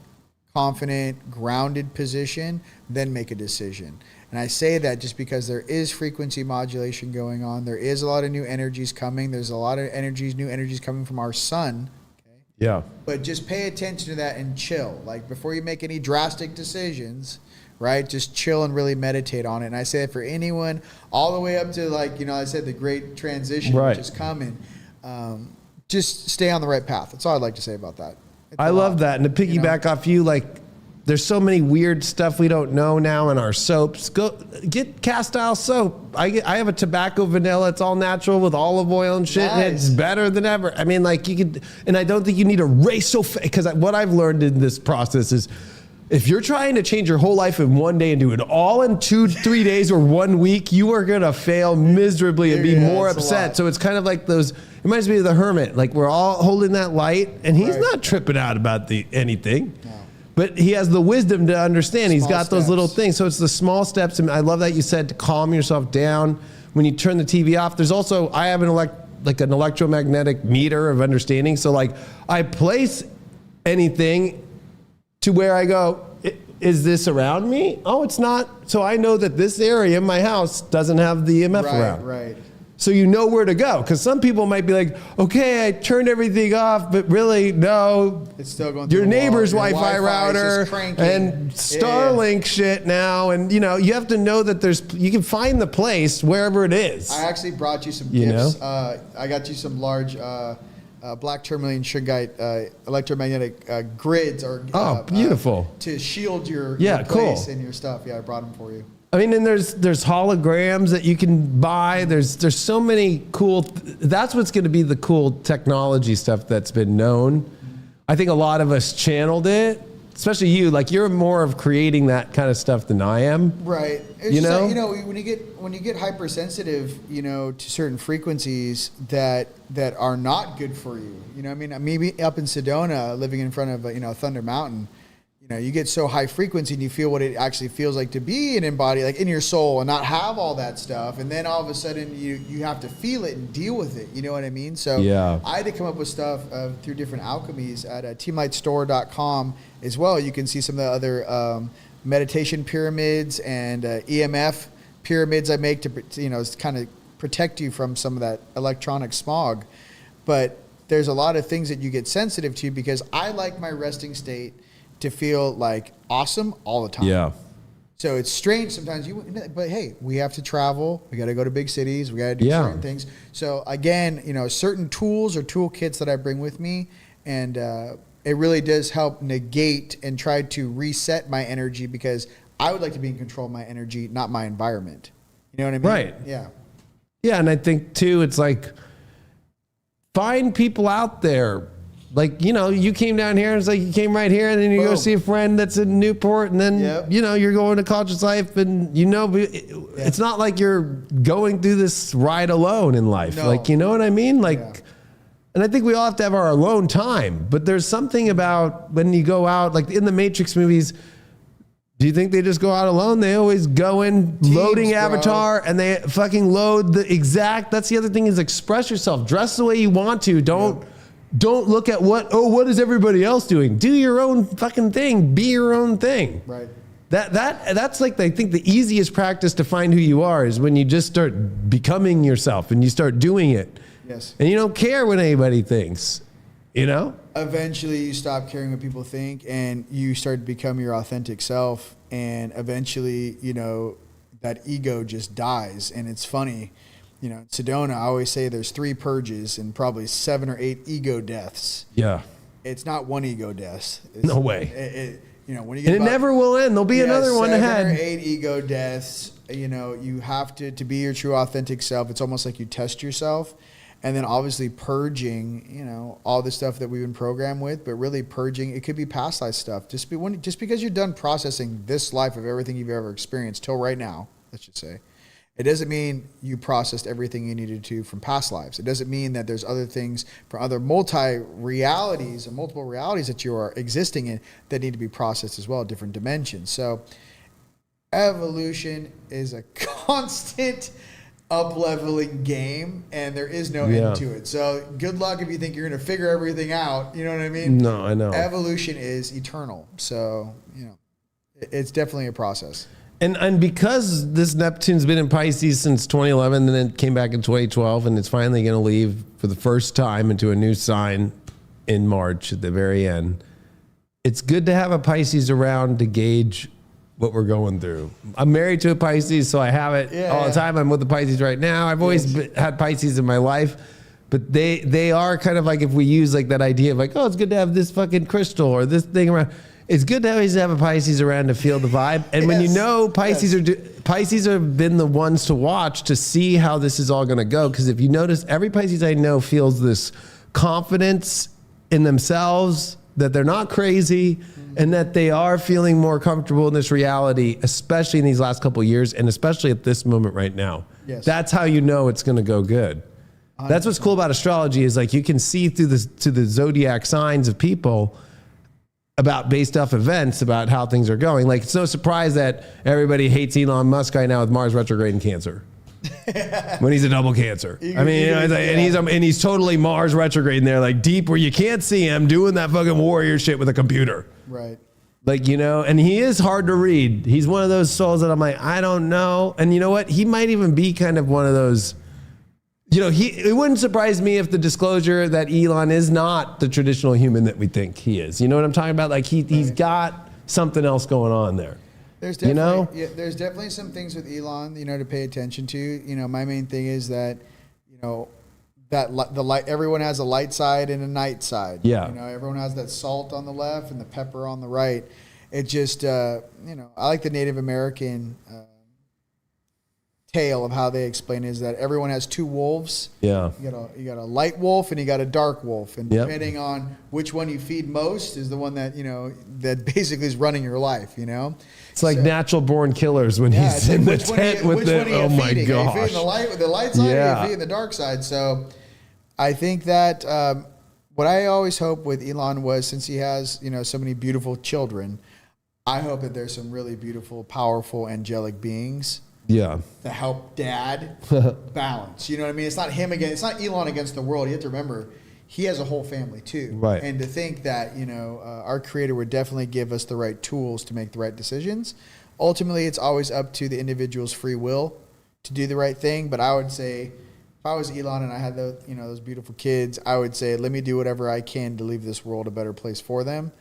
confident, grounded position, then make a decision. And I say that just because there is frequency modulation going on. There is a lot of new energies coming. There's a lot of new energies coming from our sun. Okay? Yeah. But just pay attention to that and chill. Like, before you make any drastic decisions, right? Just chill and really meditate on it. And I say it for anyone all the way up to, like, I said, the great transition, which is coming. Just stay on the right path. That's all I'd like to say about that. I love that. And to piggyback off you, like, there's so many weird stuff we don't know now in our soaps. Go get cast iron soap. I have a tobacco vanilla. It's all natural with olive oil and shit. Nice. And it's better than ever. I mean, like, you could, and I don't think you need to race so fast. Because what I've learned in this process is, if you're trying to change your whole life in one day and do it all in 2-3 days or 1 week, you are going to fail miserably and be more upset. So it's kind of like those, it reminds me of the hermit. Like, we're all holding that light, and he's not tripping out about anything. No. But he has the wisdom to understand. He's got those little things. So it's the small steps. And I love that you said to calm yourself down when you turn the TV off. There's also, I have an electromagnetic meter of understanding. So, like, I place anything to where I go, is this around me? Oh, it's not. So I know that this area in my house doesn't have the EMF around. Right. So you know where to go. Because some people might be like, okay, I turned everything off, but really, no. It's still going through your the wall. neighbor's Your Wi-Fi router and Starlink shit now. And, you have to know that you can find the place wherever it is. I actually brought you some gifts. I got you some large black tourmaline shungite electromagnetic grids. Beautiful. To shield your place and your stuff. Yeah, I brought them for you. I mean, and there's holograms that you can buy. There's so many cool. That's what's going to be the cool technology stuff that's been known. I think a lot of us channeled it, especially you. Like, you're more of creating that kind of stuff than I am. Right. It's when you get hypersensitive, to certain frequencies that are not good for you. I mean, maybe up in Sedona, living in front of Thunder Mountain. you get so high frequency and you feel what it actually feels like to be an embodied, like in your soul, and not have all that stuff. And then all of a sudden you have to feel it and deal with it. You know what I mean? So I had to come up with stuff through different alchemies at teamlightstore.com as well. You can see some of the other meditation pyramids and EMF pyramids I make to kind of protect you from some of that electronic smog. But there's a lot of things that you get sensitive to, because I like my resting state to feel like awesome all the time. Yeah. So it's strange sometimes, but hey, we have to travel. We got to go to big cities. We got to do certain things. So again, certain tools or toolkits that I bring with me, and it really does help negate and try to reset my energy, because I would like to be in control of my energy, not my environment. You know what I mean? Right. Yeah. Yeah, and I think too, it's like, find people out there. Like, you came down here, and it's like you came right here, and then you go see a friend that's in Newport, and then, you're going to college life, and it's not like you're going through this ride alone in life. No. Like, you know what I mean? Like, and I think we all have to have our alone time, but there's something about when you go out, like in the Matrix movies, do you think they just go out alone? They always go in loading avatar, and they fucking load that's the other thing, is express yourself, dress the way you want to. Don't look at what is everybody else doing? Do your own fucking thing. Be your own thing. Right. That's like, I think the easiest practice to find who you are is when you just start becoming yourself and you start doing it. Yes. And you don't care what anybody thinks, Eventually you stop caring what people think, and you start to become your authentic self. And eventually, that ego just dies. And it's funny. In Sedona, I always say there's 3 purges and probably 7 or 8 ego deaths. Yeah. It's not one ego death. No way. When you get and it never will end. There'll be another one ahead. 7 or 8 ego deaths. You have to be your true authentic self. It's almost like you test yourself, and then obviously purging. All the stuff that we've been programmed with, but really purging. It could be past life stuff. Just because you're done processing this life of everything you've ever experienced till right now, let's just say. It doesn't mean you processed everything you needed to from past lives. It doesn't mean that there's other things from other multiple realities that you are existing in that need to be processed as well, different dimensions. So evolution is a constant up-leveling game, and there is no end to it. So good luck if you think you're going to figure everything out. You know what I mean? No, I know. Evolution is eternal. So, it's definitely a process. And because this Neptune's been in Pisces since 2011, and then it came back in 2012, and it's finally going to leave for the first time into a new sign in March at the very end, it's good to have a Pisces around to gauge what we're going through. I'm married to a Pisces, so I have it all the time. I'm with the Pisces right now. I've always had Pisces in my life, but they are kind of like, if we use like that idea of like, oh, it's good to have this fucking crystal or this thing around. It's good to always have a Pisces around to feel the vibe. And when Pisces have been the ones to watch to see how this is all going to go. Because if you notice, every Pisces I know feels this confidence in themselves, that they're not crazy, and that they are feeling more comfortable in this reality, especially in these last couple of years, and especially at this moment right now. Yes. That's how you know it's going to go good. 100%. That's what's cool about astrology, is like you can see through the zodiac signs of people about based off events about how things are going. Like, it's no surprise that everybody hates Elon Musk right now with Mars retrograde in Cancer. When he's a double Cancer. And he's totally Mars retrograde in there, like deep where you can't see him doing that fucking warrior shit with a computer. Right. Like, and he is hard to read. He's one of those souls that I'm like, I don't know. And you know what? He might even be kind of one of those, it wouldn't surprise me if the disclosure that Elon is not the traditional human that we think he is. You know what I'm talking about? Like he's got something else going on there. There's definitely, there's definitely some things with Elon, to pay attention to. My main thing is that, that the light, everyone has a light side and a night side. Yeah. Everyone has that salt on the left and the pepper on the right. It just, I like the Native American tale of how they explain is that everyone has 2 wolves. Yeah. You got a light wolf and you got a dark wolf, and depending on which one you feed most is the one that that basically is running your life. It's like natural born killers when he's in the tent with the. Oh my gosh! Are you feeding the light side, or are you feeding the dark side? So, I think that what I always hope with Elon was, since he has so many beautiful children, I hope that there's some really beautiful, powerful, angelic beings Yeah. to help Dad balance. You know what I mean? It's not him again. It's not Elon against the world. You have to remember, he has a whole family too. Right. And to think that, you know, our Creator would definitely give us the right tools to make the right decisions. Ultimately, it's always up to the individual's free will to do the right thing. But I would say, if I was Elon and I had those, you know, those beautiful kids, I would say, let me do whatever I can to leave this world a better place for them.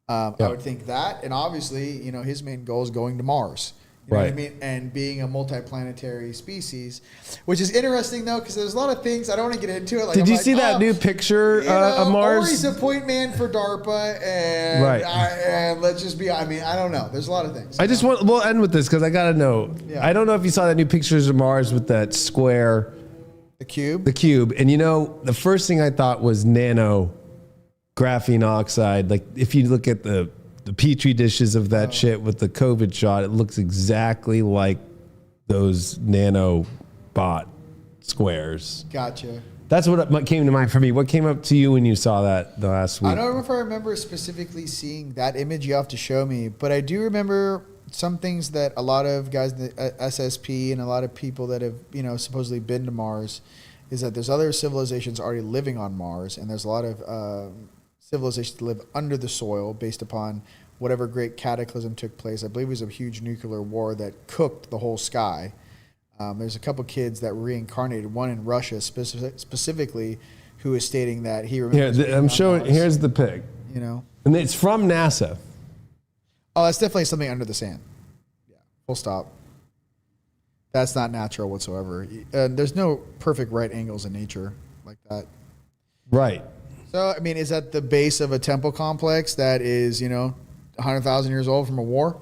I would think that, and obviously, you know, his main goal is going to Mars. You know what I mean? And being a multiplanetary species, which is interesting though, because there's a lot of things I don't want to get into it. Like, Did you see that new picture of Mars? Or he's a point man for DARPA, and and let's just be. I mean, I don't know. There's a lot of things. We'll end with this because I gotta know. Yeah. I don't know if you saw that new pictures of Mars with that square, the cube. the cube, and you know, the first thing I thought was nano graphene oxide. Like if you look at the petri dishes of that shit with the COVID shot, it looks exactly like those nano bot squares. Gotcha. That's what came to mind for me. What came up to you when you saw that the last week? I don't know if I remember specifically seeing that image. You have to show me, but I do remember some things that a lot of guys in the SSP and a lot of people that have, you know, supposedly been to Mars, is that there's other civilizations already living on Mars, and there's a lot of civilizations that live under the soil based upon whatever great cataclysm took place. I believe it was a huge nuclear war that cooked the whole sky. There's a couple kids that reincarnated, one in Russia specifically, who is stating that he remembers. Yeah, I'm showing. Here's the pic. You know, and it's from NASA. Oh, that's definitely something under the sand. Yeah, full stop. That's not natural whatsoever. There's no perfect right angles in nature like that. Right. So, I mean, is that the base of a temple complex that is, you know, 100,000 years old from a war?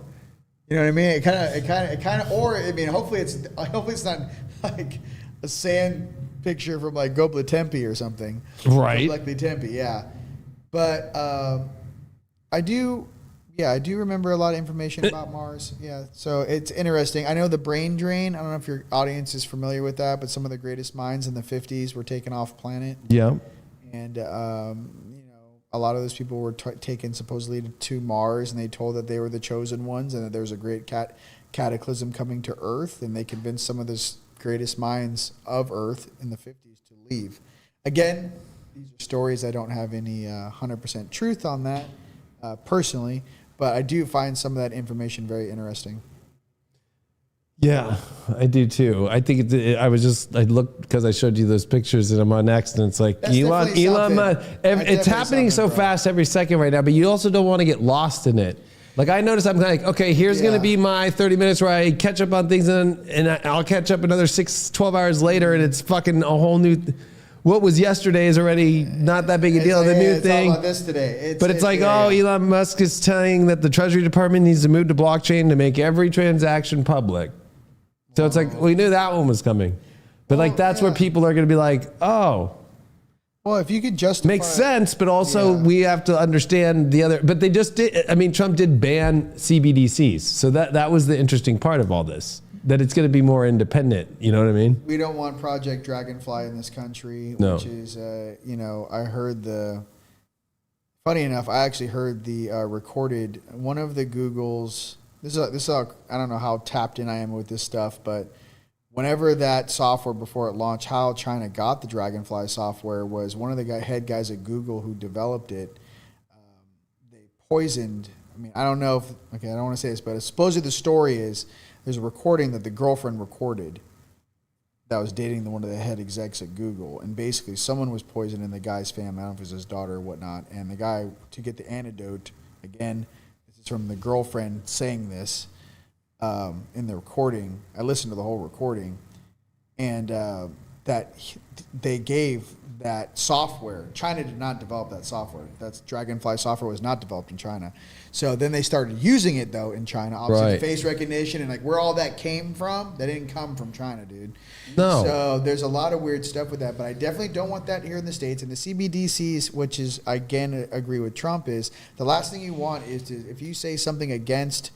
You know what I mean? It kind of, or I mean, hopefully it's not like a sand picture from like Göbekli Tepe or something. Right. Göbekli Tepe, yeah. But I do remember a lot of information about Mars. Yeah, so it's interesting. I know the brain drain. I don't know if your audience is familiar with that, but some of the greatest minds in the 50s were taken off planet. Yeah. And, you know, a lot of those people were taken supposedly to Mars, and they told that they were the chosen ones and that there was a great cataclysm coming to Earth, and they convinced some of the greatest minds of Earth in the 50s to leave. Again, these are stories. I don't have any 100% truth on that personally, but I do find some of that information very interesting. Yeah, I do too. I think I looked because I showed you those pictures and I'm on X, and it's like That's Elon Musk. It's happening so fast every second right now, but you also don't want to get lost in it. Like I noticed, I'm like, okay, here's going to be my 30 minutes where I catch up on things, and I'll catch up another 12 hours later, and it's fucking a whole new. What was yesterday is already not that big a deal. The new thing. It's all about this today. Elon Musk is telling that the Treasury Department needs to move to blockchain to make every transaction public. So it's like, we knew that one was coming. But like, that's where people are going to be like, oh. Well, if you could justify. Makes sense, but also we have to understand the other. But they just did, I mean, Trump did ban CBDCs. So that was the interesting part of all this. That it's going to be more independent. You know what I mean? We don't want Project Dragonfly in this country, No. which is, you know, I heard funny enough, I actually heard the recorded, one of the Google's, this is I don't know how tapped in I am with this stuff, but whenever that software, before it launched, how China got the Dragonfly software was one of the head guys at Google who developed it. They poisoned, I mean, I don't know if, okay, I don't want to say this, but supposedly the story is there's a recording that the girlfriend recorded that was dating one of the head execs at Google, and basically someone was poisoned in the guy's family. I don't know if it was his daughter or whatnot, and the guy, to get the antidote, again, this is from the girlfriend saying this in the recording. I listened to the whole recording, and that they gave that software. China did not develop that software. That's Dragonfly software was not developed in China. So then they started using it though in China. Obviously, face recognition and like where all that came from, that didn't come from China, dude. No. So there's a lot of weird stuff with that, but I definitely don't want that here in the States. And the CBDCs, which is, again, agree with Trump, is the last thing you want is to, if you say something against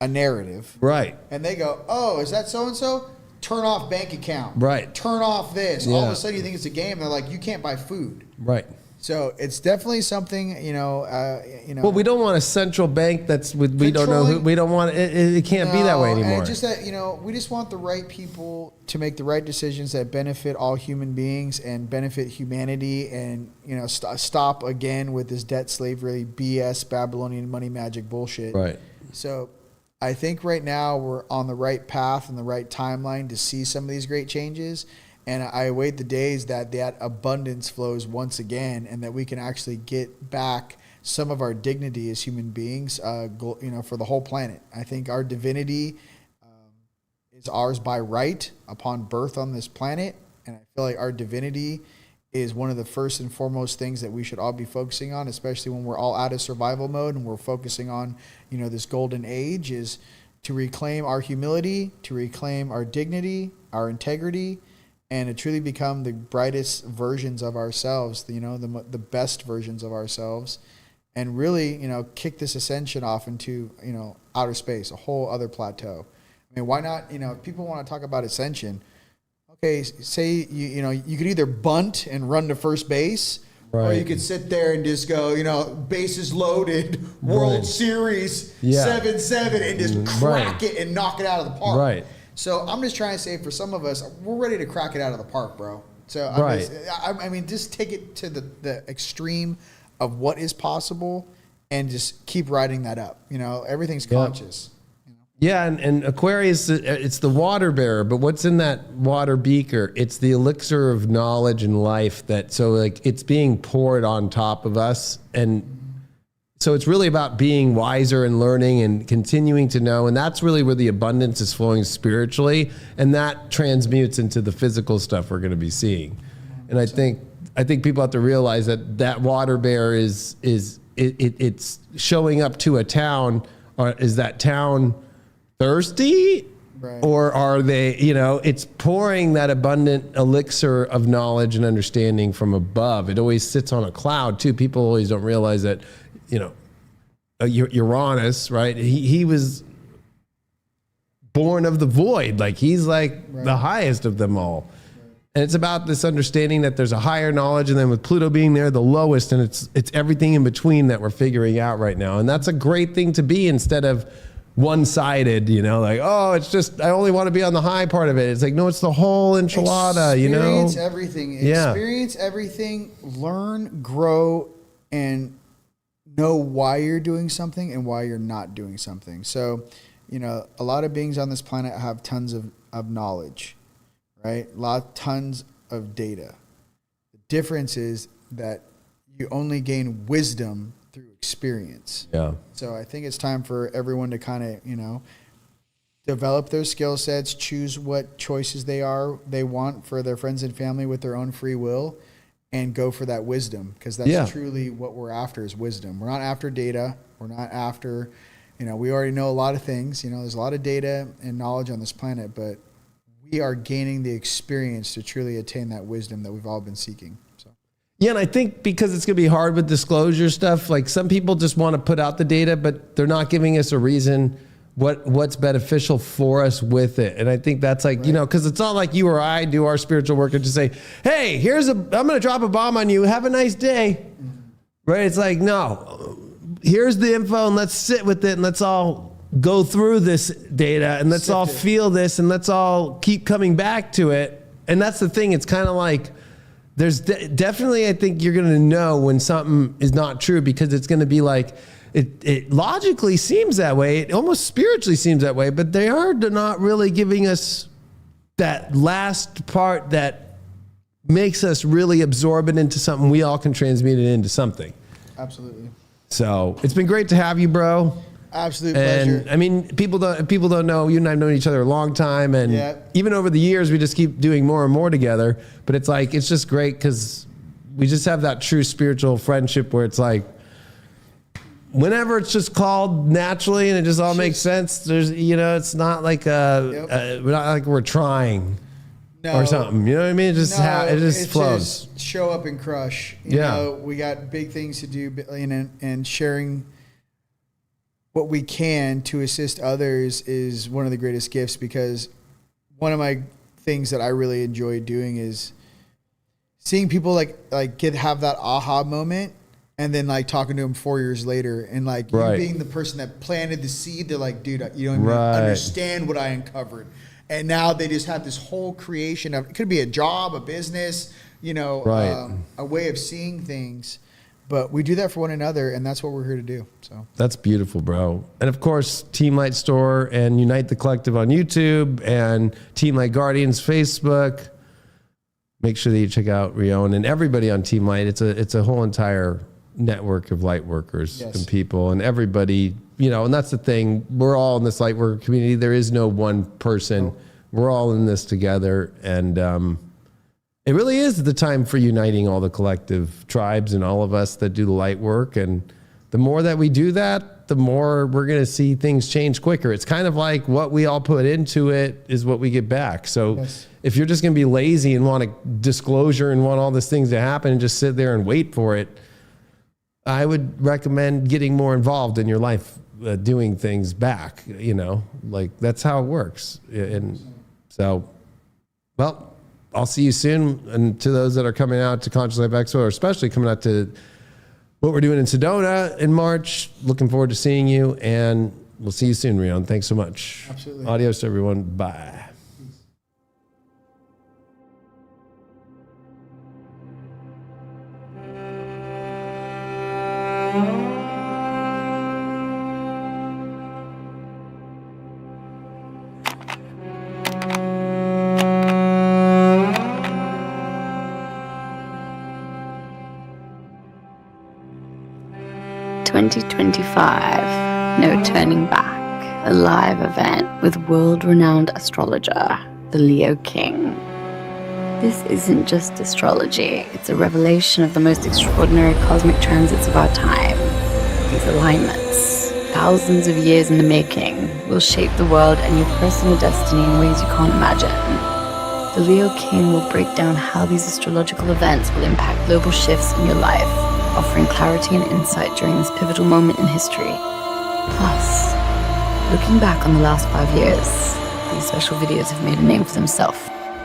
a narrative, right, and they go, oh, is that so-and-so? Turn off bank account. Right. Turn off this. Yeah. All of a sudden you think it's a game. They're like, you can't buy food. Right. So it's definitely something, Well, we don't want a central bank we don't know who, we don't want it can't be that way anymore. And just that, we just want the right people to make the right decisions that benefit all human beings and benefit humanity, and, stop again with this debt slavery BS, Babylonian money magic bullshit. Right. So I think right now we're on the right path and the right timeline to see some of these great changes. And I await the days that abundance flows once again, and that we can actually get back some of our dignity as human beings, for the whole planet. I think our divinity is ours by right upon birth on this planet. And I feel like our divinity is one of the first and foremost things that we should all be focusing on, especially when we're all out of survival mode and we're focusing on, this golden age, is to reclaim our humility, to reclaim our dignity, our integrity, and to truly become the brightest versions of ourselves, the best versions of ourselves, and really, kick this ascension off into, outer space, a whole other plateau. I mean, why not, people want to talk about ascension. Okay, say, you could either bunt and run to first base, right, or you could sit there and just go, bases loaded, World right. Series, 7-7, and just crack it and knock it out of the park. Right. So I'm just trying to say, for some of us, we're ready to crack it out of the park, bro. So just take it to the extreme of what is possible, and just keep riding that up. Everything's conscious. Yeah, and Aquarius, it's the water bearer, but what's in that water beaker? It's the elixir of knowledge and life it's being poured on top of us. And so it's really about being wiser and learning and continuing to know. And that's really where the abundance is flowing spiritually. And that transmutes into the physical stuff we're going to be seeing. And I think people have to realize that water bearer it's showing up to a town. Or is that town thirsty? Right. Or are they, it's pouring that abundant elixir of knowledge and understanding from above. It always sits on a cloud too. People always don't realize that, Uranus, right? He was born of the void. Like he's the highest of them all. And it's about this understanding that there's a higher knowledge, and then with Pluto being there, the lowest, and it's everything in between that we're figuring out right now. And that's a great thing to be, instead of one-sided, it's just, I only want to be on the high part of it. It's like, no, it's the whole enchilada, Experience everything. Yeah. Experience everything, learn, grow, and know why you're doing something and why you're not doing something. So, a lot of beings on this planet have tons of knowledge, right? Tons of data. The difference is that you only gain wisdom through experience. Yeah. So I think it's time for everyone to kind of, develop their skill sets, choose what choices they want for their friends and family with their own free will, and go for that wisdom, because that's truly what we're after, is wisdom. We're not after data. We're not after, we already know a lot of things. There's a lot of data and knowledge on this planet, but we are gaining the experience to truly attain that wisdom that we've all been seeking. So. Yeah, and I think because it's going to be hard with disclosure stuff, like some people just want to put out the data, but they're not giving us a reason what's beneficial for us with it. And I think that's like, because it's not like you or I do our spiritual work and just say, hey, I'm going to drop a bomb on you. Have a nice day. Right? It's like, no, here's the info, and let's sit with it, and let's all go through this data, and let's all feel this, and let's all keep coming back to it. And that's the thing. It's kind of like, there's definitely, I think you're going to know when something is not true, because it's going to be like, it logically seems that way. It almost spiritually seems that way, but they are not really giving us that last part that makes us really absorb it into something. We all can transmute it into something. Absolutely. So it's been great to have you, bro. Absolute pleasure. And I mean, people don't know, you and I have known each other a long time, and even over the years, we just keep doing more and more together. But it's like, it's just great because we just have that true spiritual friendship where it's like, whenever it's just called naturally and it just all makes sense, there's, it's not like we're not like we're trying or something. You know what I mean? It just flows. Just show up and crush. We got big things to do, and sharing what we can to assist others is one of the greatest gifts, because one of my things that I really enjoy doing is seeing people like have that aha moment, and then like talking to them 4 years later, and like you being the person that planted the seed. They're like, dude, you don't even understand what I uncovered. And now they just have this whole creation of, it could be a job, a business, a way of seeing things. But we do that for one another, and that's what we're here to do. So that's beautiful, bro. And of course, Team Light Store and Unite the Collective on YouTube and Team Light Guardians Facebook. Make sure that you check out Rion and everybody on Team Light. It's a whole entire network of light workers and people, and everybody, and that's the thing. We're all in this light worker community. There is no one person. No. We're all in this together, and it really is the time for uniting all the collective tribes and all of us that do the light work. And the more that we do that, the more we're going to see things change quicker. It's kind of like what we all put into it is what we get back. So if you're just going to be lazy and want a disclosure and want all these things to happen and just sit there and wait for it, I would recommend getting more involved in your life, doing things back, like that's how it works. And so, well, I'll see you soon. And to those that are coming out to Conscious Life Expo, or especially coming out to what we're doing in Sedona in March, looking forward to seeing you. And we'll see you soon, Rion. Thanks so much. Absolutely. Adios, everyone. Bye. 2025, no turning back, a live event with world-renowned astrologer, the Leo King. This isn't just astrology, it's a revelation of the most extraordinary cosmic transits of our time. These alignments, thousands of years in the making, will shape the world and your personal destiny in ways you can't imagine. The Leo King will break down how these astrological events will impact global shifts in your life, offering clarity and insight during this pivotal moment in history. Plus, looking back on the last 5 years, these special videos have made a name for themselves.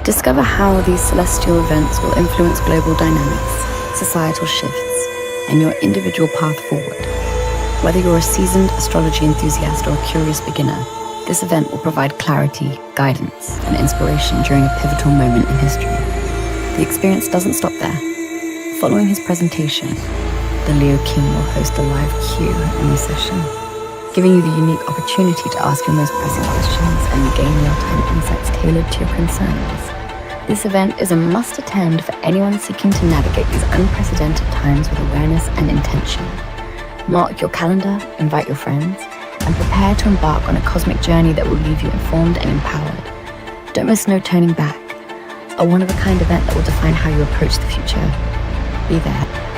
Discover how these celestial events will influence global dynamics, societal shifts, and your individual path forward. Whether you're a seasoned astrology enthusiast or a curious beginner, this event will provide clarity, guidance, and inspiration during a pivotal moment in history. The experience doesn't stop there. Following his presentation, the Leo King will host a live Q&A session, giving you the unique opportunity to ask your most pressing questions and gain real-time insights tailored to your concerns. This event is a must-attend for anyone seeking to navigate these unprecedented times with awareness and intention. Mark your calendar, invite your friends, and prepare to embark on a cosmic journey that will leave you informed and empowered. Don't miss No Turning Back, a one-of-a-kind event that will define how you approach the future. Be there.